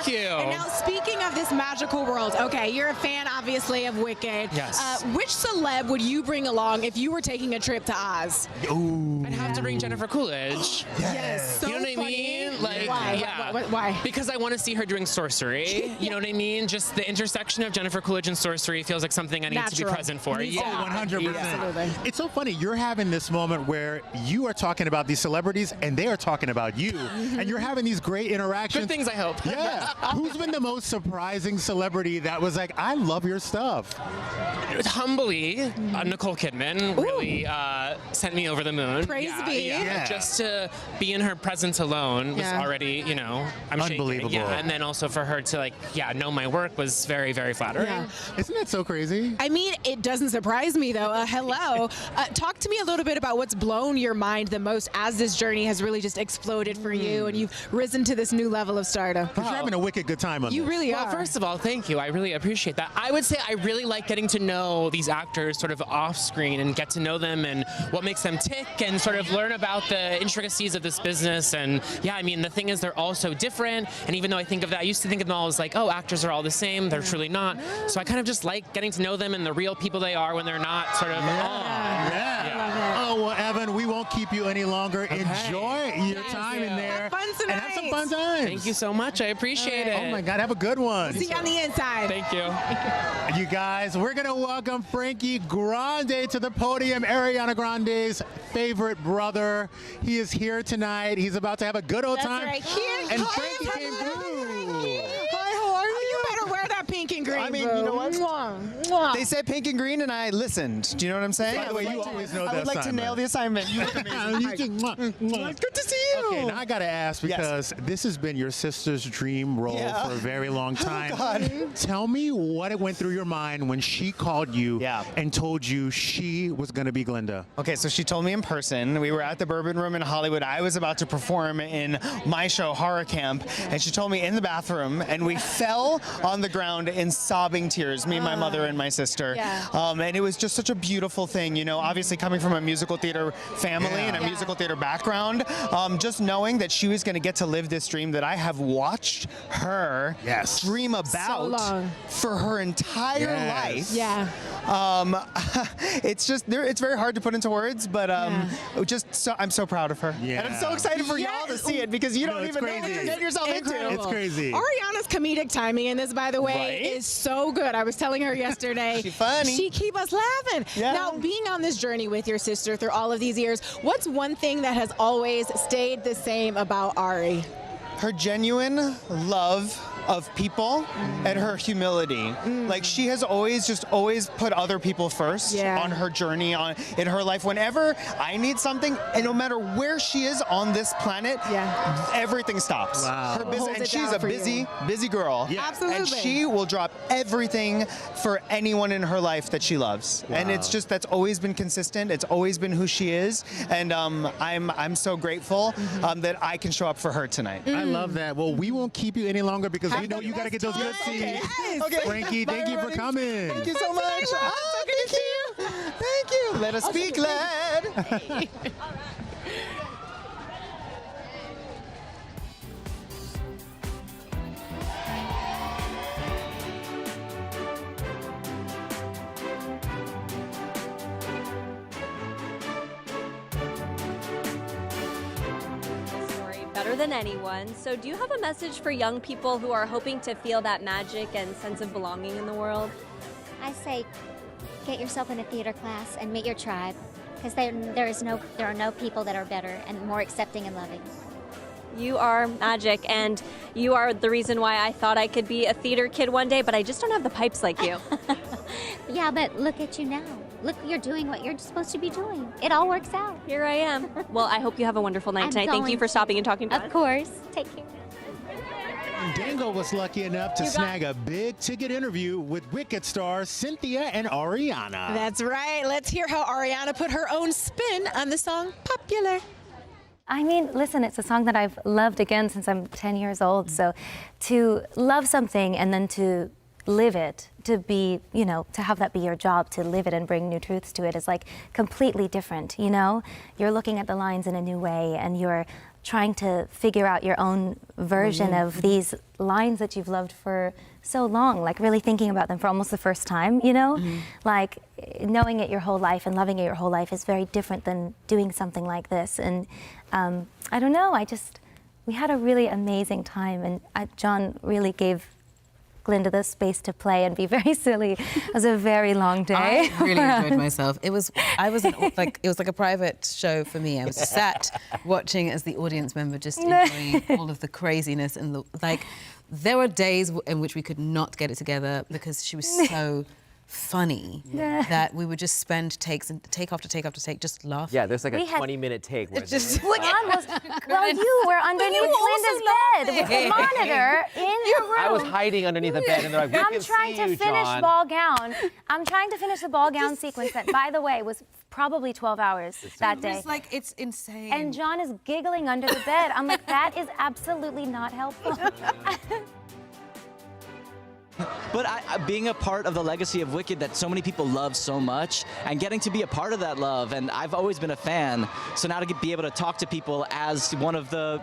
you. And now, speaking of this magical world, okay, you're a fan, obviously, of Wicked. Yes. Which celeb would you bring along if you were taking a trip to Oz? Ooh. I'd have to bring Jennifer Coolidge. Yes. So you know what I mean? Like, why? yeah. Why? Because I want to see her doing sorcery. You know what I mean? Just the intersection of Jennifer Coolidge and sorcery feels like something I need to be present for. Yeah, 100%. It's so funny. You're having this moment where you are talking about these celebrities and they are talking about you, and you're having these great interactions. Good things, I hope. Yeah. Who's been the most surprising celebrity that was like, I love your stuff? Humbly, Nicole Kidman really sent me over the moon. Praise be. Yeah. Just to be in her presence alone was already, I'm unbelievable. Shaking. Yeah, and then also for her to know my work was very, very flattering. Yeah. Isn't that so crazy? I mean, it doesn't surprise me though. Hello. Talk to me a little bit about what's blown your mind the most as this journey has really just exploded for you and you've risen to this new level of stardom. You're having a wicked good time on You this. really are. Well, first of all, thank you. I really appreciate that. I would say I really like getting to know these actors sort of off screen and get to know them and what makes them tick and sort of learn about the intricacies of this business. And yeah, I mean, the thing is they're all so different. And even though I used to think of them all as like, oh, actors are all the same. They're truly not. So I kind of just like getting to know them and the real people they are when they're not sort of on. Yeah. Oh, well, Evan, we won't keep you any longer. Enjoy your time in there. Have fun tonight. And have some fun times. Thank you so much. I appreciate it. Oh, my God. Have a good one. See you on the inside. Thank you. You guys, we're going to welcome Frankie Grande to the podium, Ariana Grande's favorite brother. He is here tonight. He's about to have a good old time. That's right. And Frankie came through. Hi, how are you? You better wear that pink and green. I mean, you know what? Mwah. They said pink and green, and I listened. Do you know what I'm saying? By the way, you always know I the would like to assignment. nail the assignment. You look amazing. Good to see you. Okay, now I gotta ask because this has been your sister's dream role for a very long time. Oh, God. Tell me what it went through your mind when she called you and told you she was gonna be Glinda. Okay, so she told me in person. We were at the Bourbon Room in Hollywood. I was about to perform in my show, Horror Camp, and she told me in the bathroom, and we fell on the ground in sobbing tears, me, my mother, and my sister. And it was just such a beautiful thing, you know, obviously coming from a musical theater family and a musical theater background, just knowing that she was going to get to live this dream that I have watched her dream about for her entire life. It's just, it's very hard to put into words, but I'm so proud of her. And I'm so excited for y'all to see it because you don't even know what you're getting yourself into. It's crazy. Ariana's comedic timing in this, by the way, is so good. I was telling her yesterday. She's funny. She keep us laughing. Now, being on this journey with your sister through all of these years, what's one thing that has always stayed the same about Ari? Her genuine love of people and her humility. Like she has always put other people first on her journey in her life. Whenever I need something, and no matter where she is on this planet, everything stops. Her business, and she's a busy girl. Absolutely. And she will drop everything for anyone in her life that she loves. And it's just, that's always been consistent. It's always been who she is. And I'm so grateful that I can show up for her tonight. I love that. Well, we won't keep you any longer because we know you got to get those good seats. Okay. Frankie, thank you for coming. Thank you so much. Oh, thank you. Thank you. Let us be glad. Better than anyone. So do you have a message for young people who are hoping to feel that magic and sense of belonging in the world? I say get yourself in a theater class and meet your tribe, because there are no people that are better and more accepting and loving. You are magic, and you are the reason why I thought I could be a theater kid one day, but I just don't have the pipes like you. Yeah, but look at you now. Look, you're doing what you're supposed to be doing. It all works out. Here I am. Well, I hope you have a wonderful night tonight. Thank you for stopping and talking to us. Of course. Take care. Dango was lucky enough to snag a big ticket interview with Wicked stars Cynthia and Ariana. That's right. Let's hear how Ariana put her own spin on the song Popular. I mean, listen, it's a song that I've loved again since I'm 10 years old. So to love something and then to live it, to be, you know, to have that be your job, to live it and bring new truths to it is like completely different, you know? You're looking at the lines in a new way and you're trying to figure out your own version of these lines that you've loved for so long, like really thinking about them for almost the first time, you know? Like knowing it your whole life and loving it your whole life is very different than doing something like this. And I don't know, we had a really amazing time, and John really gave Glinda the space to play and be very silly. It was a very long day. I really enjoyed myself. It was like a private show for me. I was sat watching as the audience member, just enjoying all of the craziness and there were days in which we could not get it together because she was so funny that we would just spend takes and take after take after take just laughing. Yeah, there's like a 20-minute take. Where John was, well, you were underneath Glinda's bed with the monitor in her room. I was hiding underneath the bed, and they're like, "We can trying see to you, finish John." ball gown. I'm trying to finish the ball gown sequence that, by the way, was probably 12 hours that day. It's like, it's insane. And John is giggling under the bed. I'm like, that is absolutely not helpful. But being a part of the legacy of Wicked that so many people love so much, and getting to be a part of that love, and I've always been a fan. So now to be able to talk to people as one of the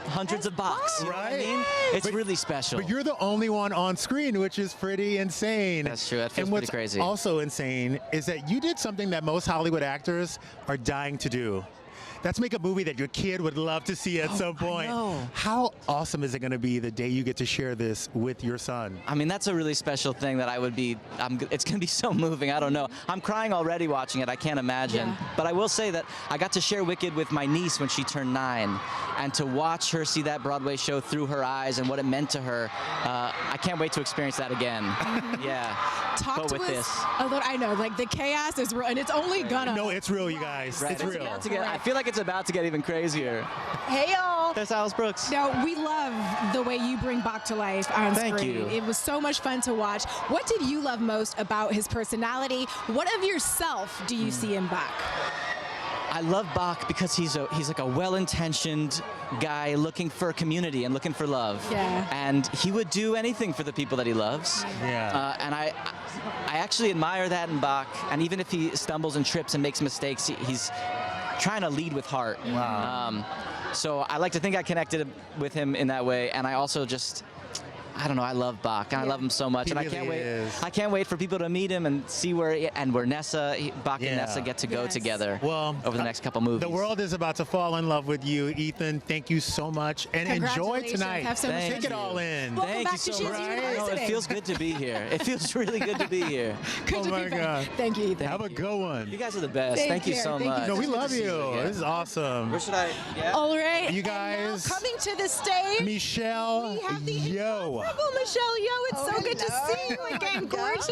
hundreds of box, you know what I mean? It's really special. But you're the only one on screen, which is pretty insane. That's true. That feels and pretty what's crazy. Also insane is that you did something that most Hollywood actors are dying to do. That's make a movie that your kid would love to see at some point. I know. How awesome is it going to be the day you get to share this with your son? I mean, that's a really special thing that it's going to be so moving. I don't know. I'm crying already watching it. I can't imagine. Yeah. But I will say that I got to share Wicked with my niece when she turned 9. and to watch her see that Broadway show through her eyes and what it meant to her, I can't wait to experience that again. Yeah. Talk but to with us this. a little. I know, like the chaos is real, and it's only gonna. No, it's real, you guys. Right. It's real. About to get, I feel like it's about to get even crazier. Hey y'all. There's Alice Brooks. No, we love the way you bring Bach to life on Thank screen. you. It was so much fun to watch. What did you love most about his personality? What of yourself do you see in Bach? I love Bach because he's like a well-intentioned guy looking for a community and looking for love. Yeah. And he would do anything for the people that he loves. Yeah. And I actually admire that in Bach. And even if he stumbles and trips and makes mistakes, he's trying to lead with heart. Wow. So I like to think I connected with him in that way. And I also just, I don't know, I love Bach. I love him so much. He and really I can't wait. is. I can't wait for people to meet him and see where Bach and Nessa get to go together over the next couple movies. The world is about to fall in love with you, Ethan. Thank you so much, and enjoy tonight. Have so much Take it all in. Thank you so much. No, it feels good to be here. It feels really good to be here. Good to my be back. God. Thank you, Ethan. Have a good one. You guys are the best. Thank you so Thank you. much. No, we It's good love to see you. again. This is awesome. Where should I? Yeah. All right. You and guys. now coming to the stage. Michelle We have the Yeoh. incredible Michelle Yeoh. It's so good to see you again, gorgeous.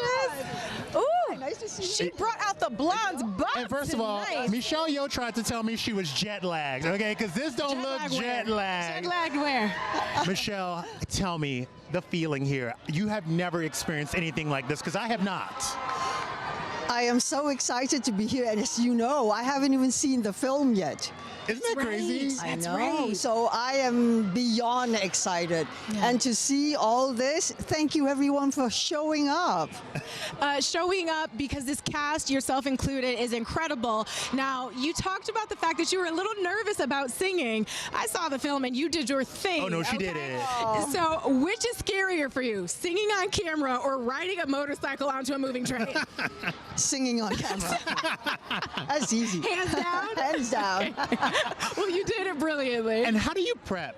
Ooh, nice to see you. She brought out the blondes butt And first of all, tonight. Michelle Yeoh tried to tell me she was jet lagged, okay? Because this don't look jet lagged. Jet lagged where? Michelle, tell me the feeling here. You have never experienced anything like this, because I have not. I am so excited to be here, and as you know, I haven't even seen the film yet. Isn't that crazy? I That's know. right. So I am beyond excited. And to see all this, thank you everyone for showing up. Showing up because this cast, yourself included, is incredible. Now, you talked about the fact that you were a little nervous about singing. I saw the film and you did your thing. Oh, no, she did it. So, which is scarier for you, singing on camera or riding a motorcycle onto a moving train? Singing on camera. That's easy. Hands down? Hands down. Well, you did it brilliantly. And how do you prep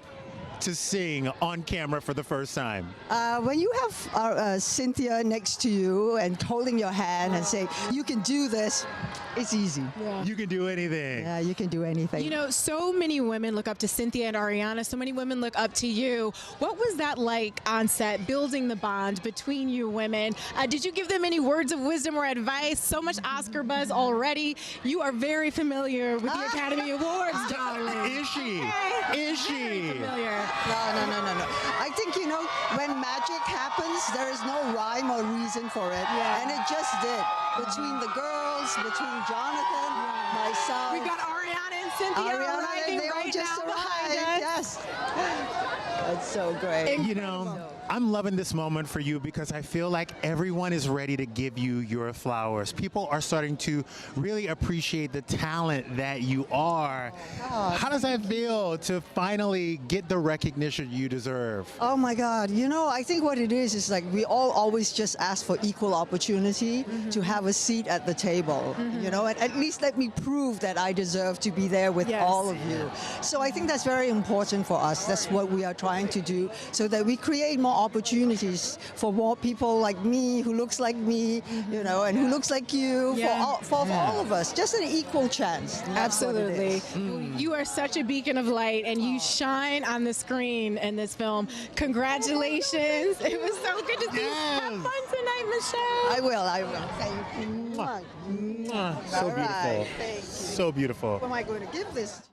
to sing on camera for the first time? When you have Cynthia next to you and holding your hand and say, you can do this, it's easy. You can do anything. Yeah, you can do anything. You know, so many women look up to Cynthia and Ariana. So many women look up to you. What was that like on set, building the bond between you women? Did you give them any words of wisdom or advice? So much Oscar buzz already. You are very familiar with the Academy Awards, darling. Is she? Okay. Is she? Very familiar. No. I think, you know, when magic happens, there is no rhyme or reason for it. And it just did. Between the girls, between Jonathan, myself. We've got Ariana and Cynthia arriving they all right just now behind arrived. us. Yes. That's so great. You know, I'm loving this moment for you because I feel like everyone is ready to give you your flowers. People are starting to really appreciate the talent that you are. How does that feel to finally get the recognition you deserve? Oh my God. You know, I think what it is like we all always just ask for equal opportunity to have a seat at the table, you know, and at least let me prove that I deserve to be there with all of you. So I think that's very important for us. That's what we are trying to do so that we create more opportunities for more people like me, who looks like me, you know, and who looks like you, for all of us. Just an equal chance. That's what it Absolutely. is. You are such a beacon of light and you shine on the screen in this film. Congratulations. It was so good to see you. Have fun tonight, Michelle. I will. Thank you. So All beautiful. right. Thank you. So beautiful. Who am I going to give this to?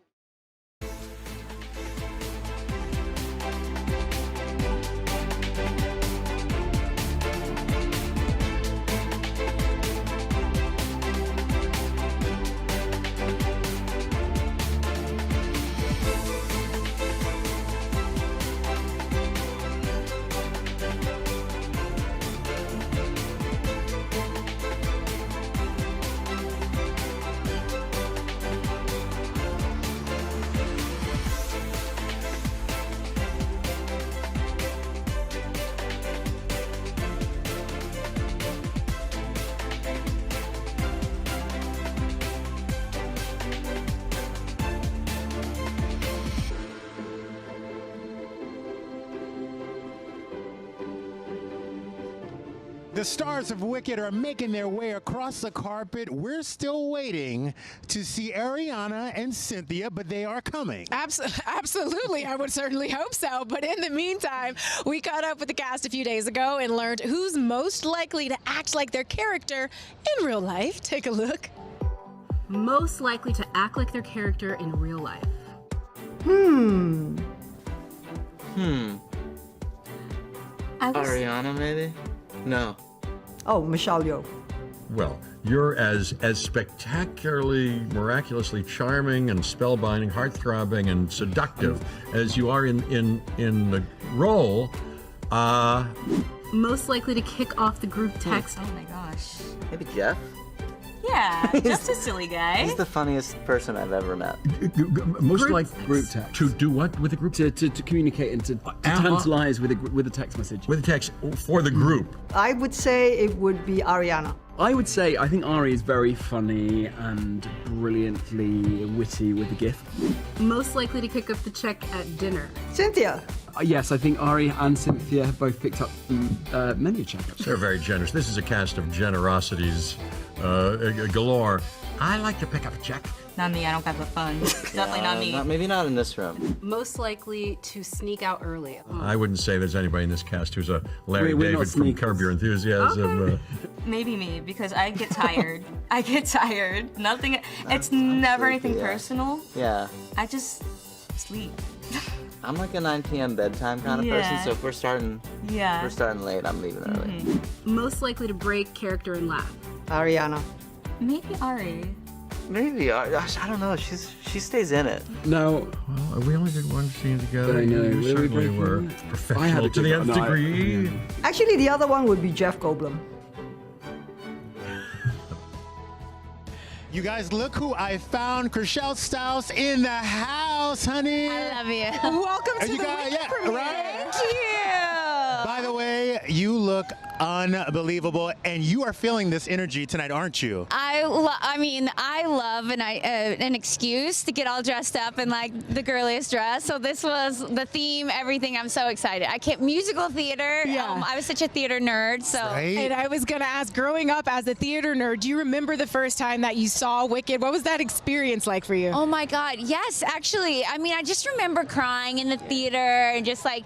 The stars of Wicked are making their way across the carpet. We're still waiting to see Ariana and Cynthia, but they are coming. Absolutely, I would certainly hope so. But in the meantime, we caught up with the cast a few days ago and learned who's most likely to act like their character in real life. Take a look. Most likely to act like their character in real life. Ariana, maybe? No. Oh, Michelle Yeoh. Well, you're as spectacularly, miraculously charming and spellbinding, heart-throbbing, and seductive as you are in the role. Most likely to kick off the group text. Oh my gosh. Maybe Jeff? Yeah, just a silly guy. He's the funniest person I've ever met. Most Group like text. to do what with the group? To communicate and to tantalize with a text message. With the text for the group. I would say it would be Ariana. I would say I think Ari is very funny and brilliantly witty with the gift. Most likely to kick up the check at dinner. Cynthia. Yes, I think Ari and Cynthia have both picked up many a check. They're very generous. This is a cast of generosities galore. I like to pick up a check. Not me, I don't have the fun. Definitely not me. Maybe not in this room. Most likely to sneak out early. I wouldn't say there's anybody in this cast who's a Larry We're not David from sneakers. Curb Your Enthusiasm. Okay. Maybe me, because I get tired. I get tired. Nothing, it's never anything personal. Yeah. I just sleep. I'm like a 9 p.m. bedtime kind of person, so if we're starting late, I'm leaving early. Most likely to break character and laugh. Ariana. Maybe Ari. Maybe, gosh, I don't know, she stays in it. No. Well, we only did one scene together. I know. You Were we certainly breaking were it? professional I had a to the good- nth no, degree. Actually, the other one would be Jeff Goldblum. You guys, look who I found. Chrishell Stause in the house, honey. I love you. Welcome to the Wicked premiere. Right? Thank you. By the way, you look unbelievable, and you are feeling this energy tonight, aren't you? I love an excuse to get all dressed up in like the girliest dress. So this was the theme, everything. I'm so excited. Musical theater. Yeah. I was such a theater nerd. So. Right? And I was going to ask, growing up as a theater nerd, do you remember the first time that you saw Wicked? What was that experience like for you? Oh my God, yes, actually. I just remember crying in the theater and just like,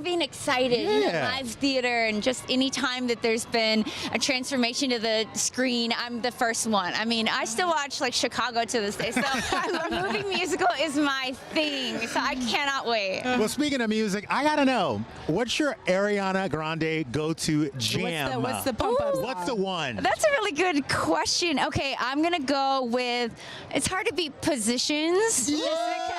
being excited, live theater, and just any time that there's been a transformation to the screen, I'm the first one. I still watch like Chicago to this day, so the movie musical is my thing, so I cannot wait. Well, speaking of music, I gotta know, what's your Ariana Grande go-to jam? What's the pump up? What's the one? That's a really good question. Okay, I'm gonna go with, it's hard to beat Positions. Yes!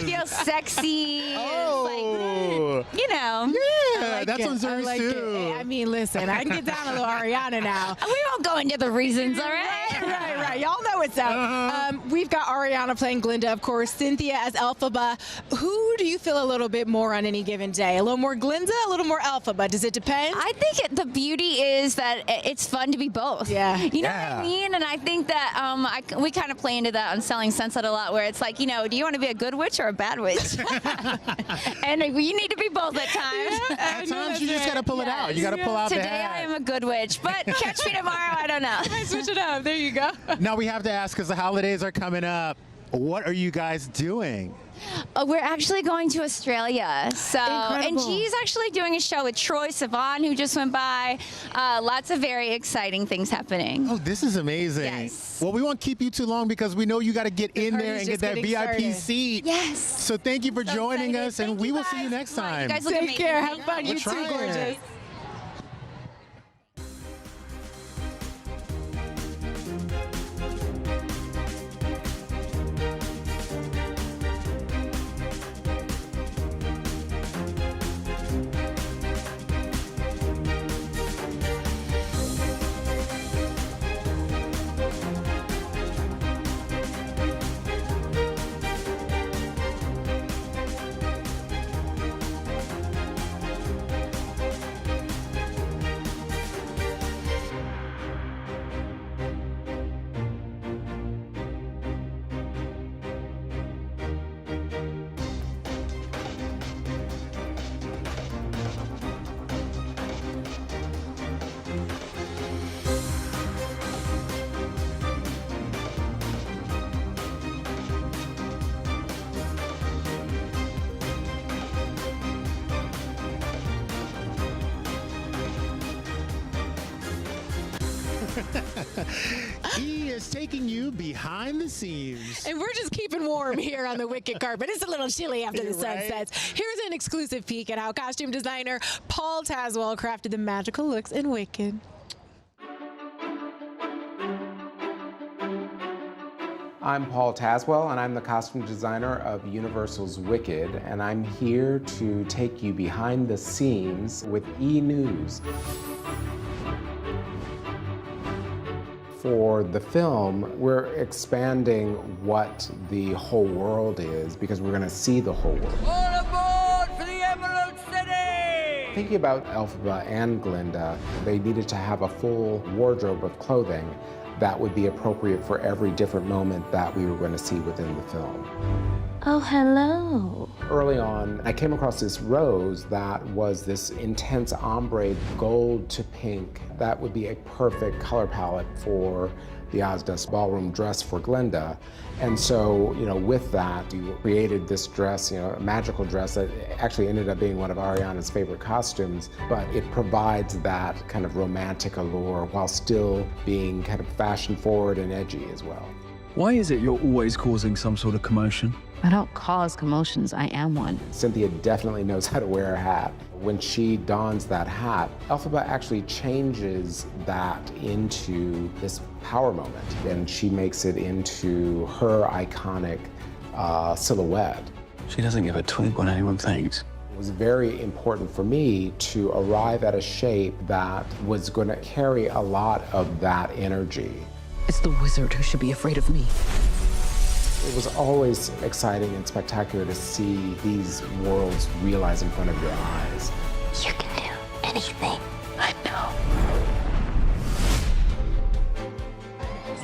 Feel sexy. Oh. Yeah, that's on Zuri too. Listen, I can get down a little Ariana now. We won't go into the reasons, all right? Right. Y'all know what's up. We've got Ariana playing Glinda, of course, Cynthia as Elphaba. Who do you feel a little bit more on any given day? A little more Glinda, a little more Elphaba? Does it depend? I think the beauty is that it's fun to be both. Yeah. You know what I mean? And I think that we kind of play into that on Selling Sunset a lot, where it's like, do you want to be a good witch or a bad witch? And you need to be both at times. At times, you just gotta pull it out. You gotta pull out the Today hat. I am a good witch, but catch me tomorrow, I don't know. Switch it up. There you go. Now we have to ask, because the holidays are coming up, what are you guys doing? We're actually going to Australia. And she's actually doing a show with Troye Sivan, who just went by. Lots of very exciting things happening. Oh, this is amazing. Yes. Well, we won't keep you too long because we know you got to get in there and get that VIP started. seat. Yes. So thank you for joining us, and we will see you next time. You guys look Take amazing. care. Have fun. We're You too, trying. gorgeous. E is taking you behind the scenes. And we're just keeping warm here on the Wicked carpet. It's a little chilly after the sun sets. Here's an exclusive peek at how costume designer Paul Tazwell crafted the magical looks in Wicked. I'm Paul Tazwell, and I'm the costume designer of Universal's Wicked, and I'm here to take you behind the scenes with E! News. For the film, we're expanding what the whole world is because we're going to see the whole world. All aboard for the Emerald City! Thinking about Elphaba and Glinda, they needed to have a full wardrobe of clothing that would be appropriate for every different moment that we were going to see within the film. Oh, hello. Early on, I came across this rose that was this intense ombre gold to pink. That would be a perfect color palette for the Ozdas ballroom dress for Glinda. And so, with that, you created this dress, a magical dress that actually ended up being one of Ariana's favorite costumes, but it provides that kind of romantic allure while still being kind of fashion forward and edgy as well. Why is it you're always causing some sort of commotion? I don't cause commotions, I am one. Cynthia definitely knows how to wear a hat. When she dons that hat, Elphaba actually changes that into this power moment, and she makes it into her iconic silhouette. She doesn't give a twig what anyone thinks. It was very important for me to arrive at a shape that was going to carry a lot of that energy. It's the wizard who should be afraid of me. It was always exciting and spectacular to see these worlds realize in front of your eyes. You can do anything, I know.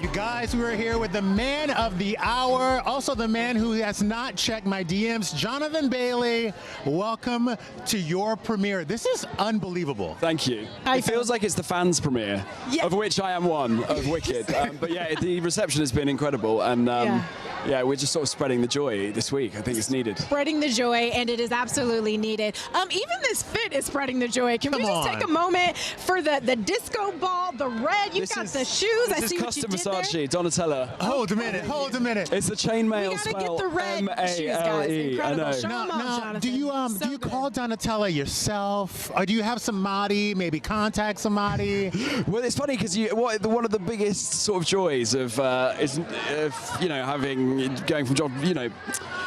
You guys, we are here with the man of the hour, also the man who has not checked my DMs, Jonathan Bailey. Welcome to your premiere. This is unbelievable. Thank you. It feels like it's the fans' premiere, of which I am one, of Wicked. But yeah, the reception has been incredible, and yeah, we're just sort of spreading the joy this week. I think it's needed. Spreading the joy, and it is absolutely needed. Even this fit is spreading the joy. Can we just take a moment for the disco ball, the red? You've got the shoes. I see what you did there. Donatella. Hold a minute. Hold a minute. It's the chainmail spell. Get the red shoes, guys. M-A-L-E. I know. Now, do you call Donatella yourself, or do you have somebody maybe contact somebody? Well, it's funny because one of the biggest sort of joys of going from job,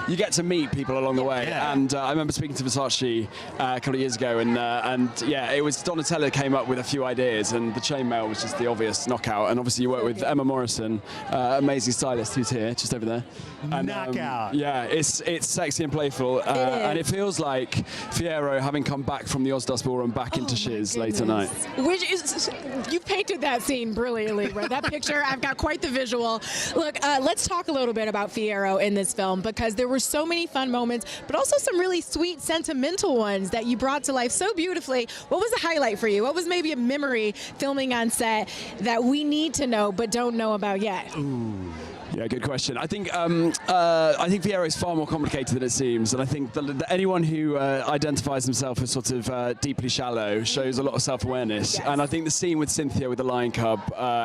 you get to meet people along the way. Yeah. And I remember speaking to Versace a couple of years ago, and yeah, it was Donatella came up with a few ideas, and the chainmail was just the obvious knockout. And obviously, you work with Emma Morrison, amazing stylist who's here, just over there. And, knockout. Yeah, it's sexy and playful, and it feels like Fiyero having come back from the Ozdas Ballroom back into Shiz late tonight. Which is, you painted that scene brilliantly, right? That picture, I've got quite the visual. Look, let's talk a little bit about Fiyero in this film, because there were so many fun moments, but also some really sweet, sentimental ones that you brought to life so beautifully. What was the highlight for you? What was maybe a memory filming on set that we need to know but don't know about yet? Ooh. Yeah, good question. I think Fiyero is far more complicated than it seems, and I think that anyone who identifies themselves as sort of deeply shallow shows a lot of self-awareness. Yes. And I think the scene with Cynthia with the Lion Cub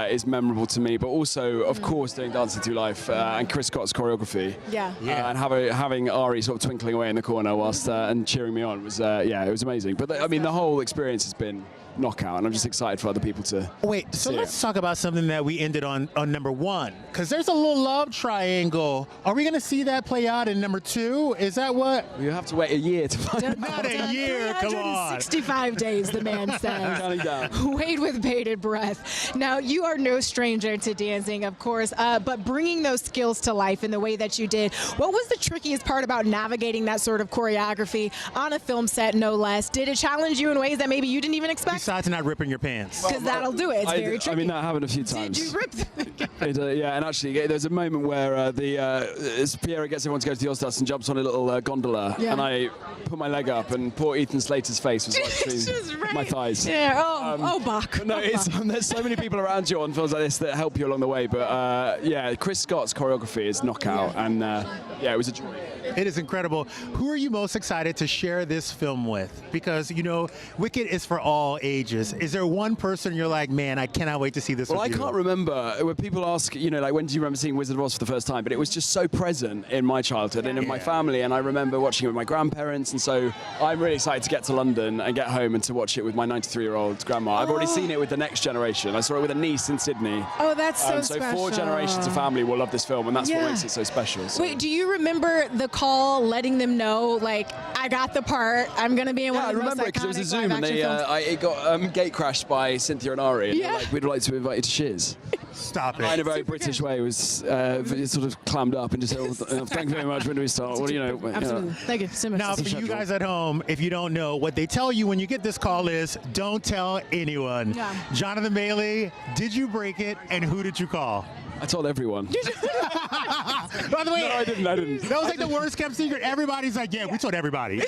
is memorable to me, but also, of course, doing Dancing Through Life and Chris Scott's choreography. Yeah. And having Ari sort of twinkling away in the corner whilst and cheering me on was it was amazing. But I mean, the whole experience has been knockout, and I'm just excited for other people to so let's talk about something that we ended on number one, because there's a little love triangle. Are we going to see that play out in number two? Is that what? You have to wait a year to find out. Not a year, come on. 365 days, the man says. Counting down. Wait with bated breath. Now, you are no stranger to dancing, of course, but bringing those skills to life in the way that you did, what was the trickiest part about navigating that sort of choreography on a film set, no less? Did it challenge you in ways that maybe you didn't even expect? Besides not ripping your pants. Because that'll do it. It's very tricky. I mean, that happened a few times. Did you rip them? Yeah, and actually, there's a moment where Fiyero gets everyone to go to the Ozdas and jumps on a little gondola, and I put my leg up, and poor Ethan Slater's face was right between my thighs. Yeah, Bach. No, there's so many people around you on films like this that help you along the way, but yeah, Chris Scott's choreography is knockout, and it was a joy. It is incredible. Who are you most excited to share this film with? Because, Wicked is for all ages. ages. Is there one person you're like, man, I cannot wait to see this Well, I with you? can't remember. When people ask, you know, like, when do you remember seeing Wizard of Oz for the first time? But it was just so present in my childhood and in my family, and I remember watching it with my grandparents, and so I'm really excited to get to London and get home and to watch it with my 93-year-old grandma. I've already seen it with the next generation. I saw it with a niece in Sydney. Oh, that's so So special. 4 generations of family will love this film, and that's what makes it so special. So. Wait, do you remember the call letting them know, like, I got the part, I'm going to be in one of the most I remember it because it was a Zoom, and live-action it got gate crashed by Cynthia and Ari, and they're like, we'd like to invite you to Shiz. Stop it. In a very British way, was sort of clammed up and just said, oh, thank you very much, when do we start? Well, you know, Absolutely. Thank you so much. Now, for you guys at home, if you don't know, what they tell you when you get this call is, don't tell anyone. Yeah. Jonathan Bailey, did you break it, and who did you call? I told everyone. By the way, No, I didn't. That was like the worst kept secret. Everybody's like, yeah, we told everybody.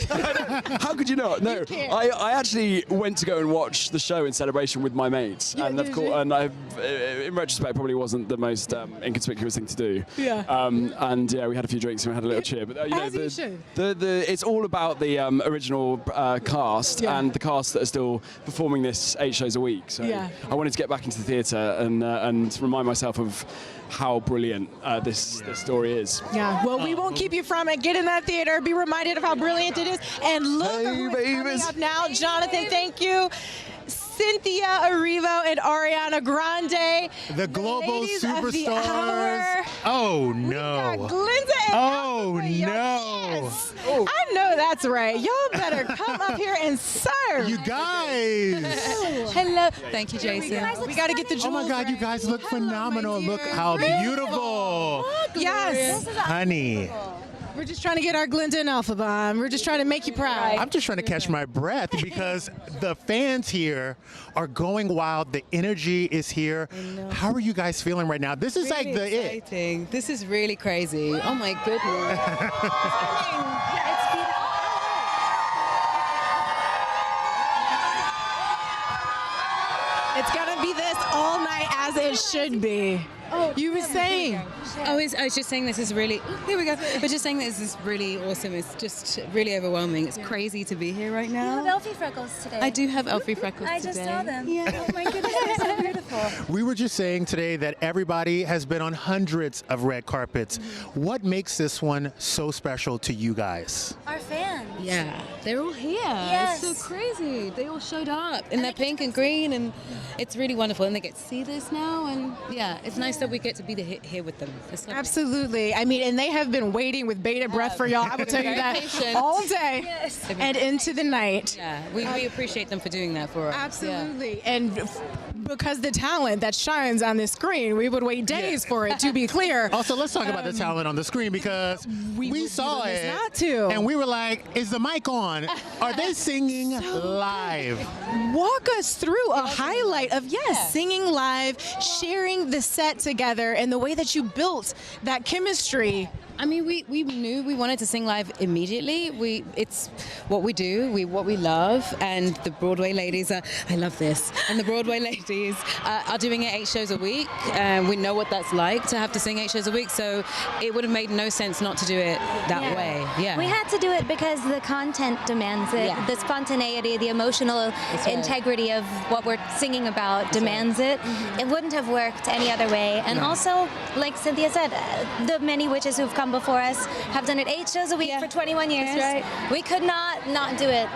How could you not? No, I actually went to go and watch the show in celebration with my mates, and of course, and I, in retrospect, probably wasn't the most inconspicuous thing to do. Yeah. And yeah, we had a few drinks and we had a little cheer. But you know, it's all about the original cast and the cast that are still performing this 8 shows a week. So I wanted to get back into the theatre and remind myself of how brilliant this story is. Yeah, well, we won't keep you from it. Get in that theater, be reminded of how brilliant it is, and look at who's coming up now. Jonathan, thank you. Cynthia Erivo and Ariana Grande, the global ladies of the superstars. hour. Oh no! We got Glinda and oh no! Yes. I know that's right. Y'all better come up here and serve. You guys. Hello. Thank you, Jason. We got to get the jewels. Oh my God, you guys look phenomenal. Look how beautiful. Yes. Honey. We're just trying to get our Glinda and Alpha Bomb. We're just trying to make you proud. I'm just trying to catch my breath because the fans here are going wild. The energy is here. How are you guys feeling right now? This is Really like the exciting. This is really crazy. Oh my goodness. It's gonna be this all night as it should be. Oh, you were saying. I was just saying this is really, here we go. But just saying this is really awesome. It's just really overwhelming. It's crazy to be here right now. You have Elfie freckles today. I do have Elfie freckles I today. just saw them. Yeah. Oh my goodness, they're so beautiful. We were just saying today that everybody has been on hundreds of red carpets. What makes this one so special to you guys? Our fans. Yeah, they're all here. Yes. It's so crazy. They all showed up in their pink and green, and it's really wonderful. And they get to see this now, and yeah, it's nice that we get to be here with them. Absolutely. I mean, and they have been waiting with bated breath for y'all. I will tell you that all day and into the night. Yeah, we appreciate them for doing that for us. Absolutely. And because the talent that shines on this screen, we would wait days for it, to be clear. Also, let's talk about the talent on the screen because we saw it not to. and we were like, is the mic on? Are they singing live? Walk us through a highlight of, singing live, sharing the set together, and the way that you built that chemistry. I mean, we knew we wanted to sing live immediately. It's what we do, what we love, and the Broadway ladies are, I love this, and the Broadway ladies are doing it 8 shows a week. We know what that's like to have to sing 8 shows a week, so it would have made no sense not to do it that way. Yeah. We had to do it because the content demands it. Yeah. The spontaneity, the emotional integrity of what we're singing about demands it. It wouldn't have worked any other way. And also, like Cynthia said, the many witches who've come before us have done it 8 shows a week for 21 years. That's right. We could not do it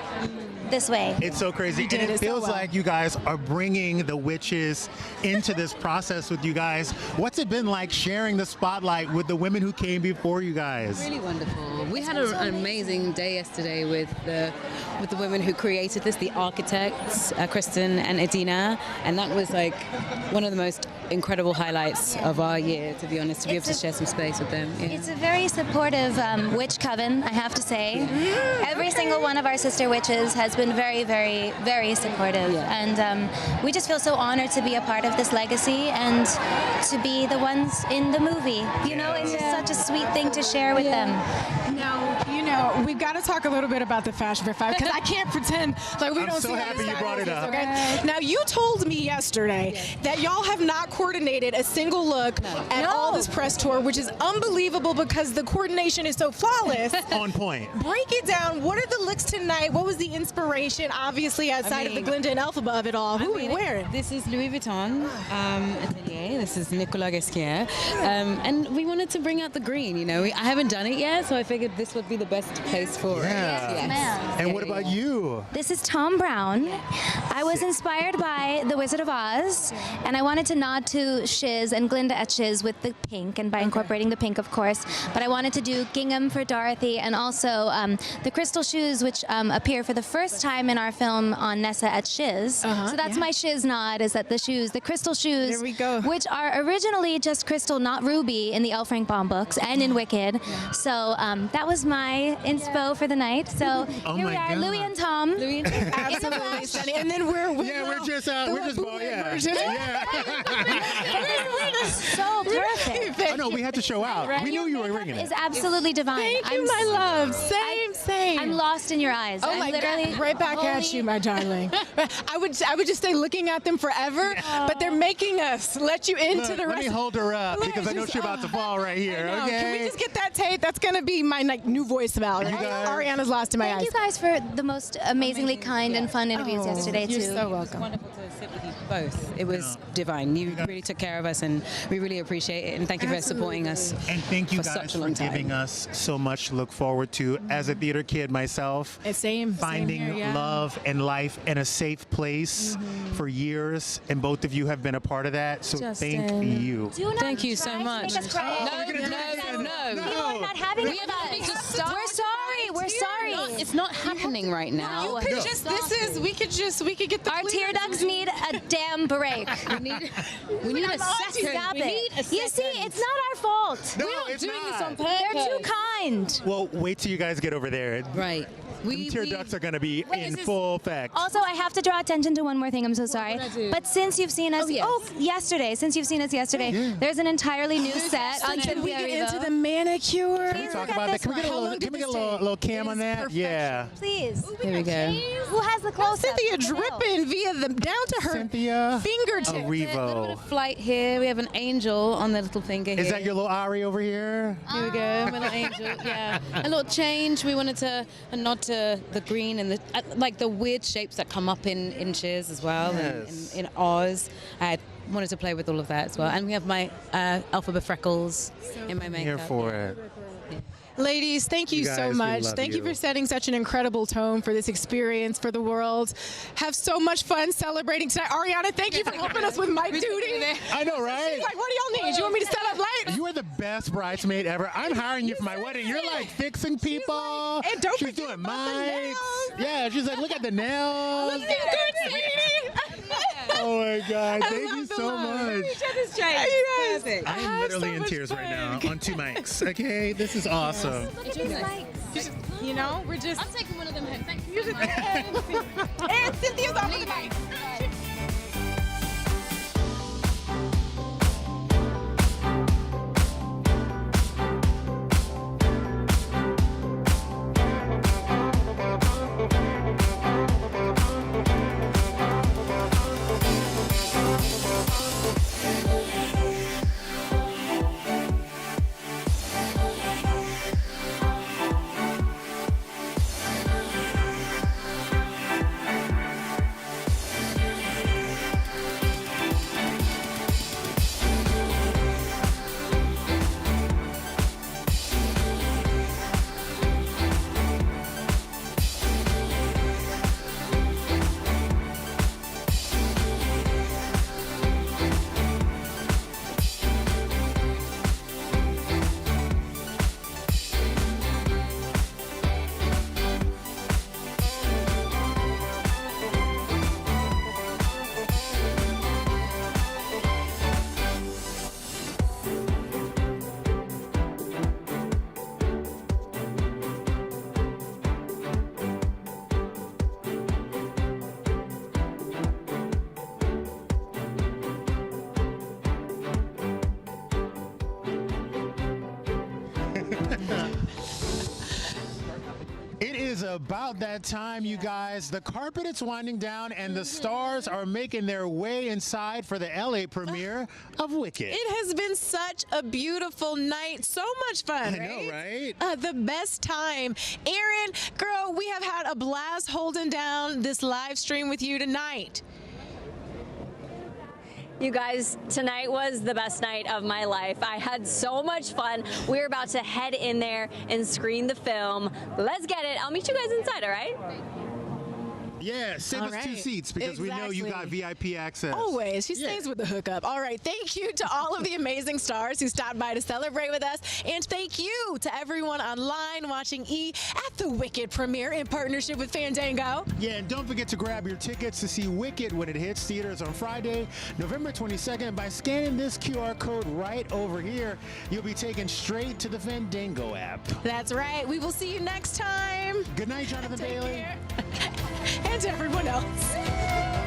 this way. It's so crazy. And it feels like you guys are bringing the witches into this process with you guys. What's it been like sharing the spotlight with the women who came before you guys? Really wonderful. We had an amazing day yesterday with the women who created this, the architects, Kristin and Idina, and that was like one of the most incredible highlights of our year, to be honest, to be able to share some space with them. Yeah. It's a very supportive witch coven, I have to say. Every single one of our sister witches has been very, very, very supportive. And we just feel so honored to be a part of this legacy and to be the ones in the movie. You know, it's just such a sweet thing to share with them. Now, you know, we've got to talk a little bit about the Fashion for Five, because I can't pretend like we don't so see happy you brought it up. Okay? Now, you told me yesterday that y'all have not coordinated a single look at all this press tour, which is unbelievable because the coordination is so flawless. On point. Break it down. What are the looks tonight? What was the inspiration inspiration, obviously, outside of the Glinda and Elphaba of it all? Who are you wearing? This is Louis Vuitton atelier. This is Nicolas Ghesquière. And we wanted to bring out the green, you know. I haven't done it yet, so I figured this would be the best place for it. Yes. And what about you? This is Tom Brown. I was inspired by The Wizard of Oz, and I wanted to nod to Shiz and Glinda at Shiz with the pink, and by incorporating the pink, of course. But I wanted to do gingham for Dorothy, and also the crystal shoes, which appear for the first time in our film on Nessa at Shiz. So that's my Shiz nod, is that the shoes, the crystal shoes, there we go. which are originally just crystal, not ruby, in the L. Frank Baum books and in Wicked. So that was my inspo for the night. So here we are, Louis and Tom. Absolutely stunning. And then we're just so perfect. Oh no, we had to show out. Right? We knew you were ringing it. It's absolutely divine. Thank you, my love. Same. I'm lost in your eyes. Oh my God! Right back at you, my darling. I would just stay looking at them forever, but they're making us let you into the rest. Let me hold her up because I know she's about to fall right here. Okay. Can we just get that tape? That's gonna be my new voice about it. Ariana's lost in my eyes. Thank you guys for the most amazingly kind and fun interviews yesterday too. You're so welcome. Wonderful to sit with you both. It was divine. You really took care of us, and we really appreciate it. And thank you for supporting us. And thank you for guys such a for long time. giving us so much to look forward to. As a theater kid myself, finding love and life in a safe place for years, and both of you have been a part of that. So thank you. Thank you so much. No. You are not having it with us. We're sorry. We're sorry. It's not happening right now. We could get the Our tear ducts need a damn break. We need a second. Stop We it. need a You see, second. it's not our fault. No, We're not it's doing not. this on purpose. They're too kind. Well, wait till you guys get over there. Right. The tear ducts are going to be in is this- full effect. Also, I have to draw attention to one more thing. I'm so sorry. what'd I do? But since you've seen us, yesterday, there's an entirely new set on Can we Cynthia get into Erivo. the manicure? Can we talk about that? Can we get a little cam on that? Yeah. Please. Here we go. Who has the close-up? Cynthia dripping via the down to her Cynthia fingertips. A little bit Erivo. of flight here. We have an angel on the little finger here. Is that your little Ari over here? Here we go, my little angel. Yeah, a little change. We wanted to nod to the green and the like the weird shapes that come up in Cheers as well, Yes. in Oz. I wanted to play with all of that as well, and we have my alphabet freckles in my makeup. Here for it. Ladies, thank you You so guys, we much. love Thank you you. for setting such an incredible tone for this experience for the world. Have so much fun celebrating tonight. Ariana, thank you for helping us with my duty. I know, right? She's like, what do y'all need? You want me to set up lights? You are the best bridesmaid ever. I'm hiring you for my wedding. You're like fixing people. And don't She's forget doing about the mics. nails. Yeah, she's like, look at the nails. Looking good, sweetie. Oh my God, thank you love the so love. much. Yes. I am literally in tears right now on 2 mics. Okay, this is awesome. You know, we're just. I'm taking one of them home. Thank you. And Cynthia's on the mic. is about that time, you guys. The carpet is winding down and the stars are making their way inside for the LA premiere of Wicked. It has been such a beautiful night. So much fun, I know, right? The best time. Erin, girl, we have had a blast holding down this live stream with you tonight. You guys, tonight was the best night of my life. I had so much fun. We're about to head in there and screen the film. Let's get it. I'll meet you guys inside, all right? Yeah, save us 2 seats because we know you got VIP access. Always. She stays with the hookup. All right. Thank you to all of the amazing stars who stopped by to celebrate with us. And thank you to everyone online watching E! at the Wicked premiere in partnership with Fandango. Yeah, and don't forget to grab your tickets to see Wicked when it hits theaters on Friday, November 22nd. By scanning this QR code right over here, you'll be taken straight to the Fandango app. That's right. We will see you next time. Good night, Jonathan Bailey. And to everyone else.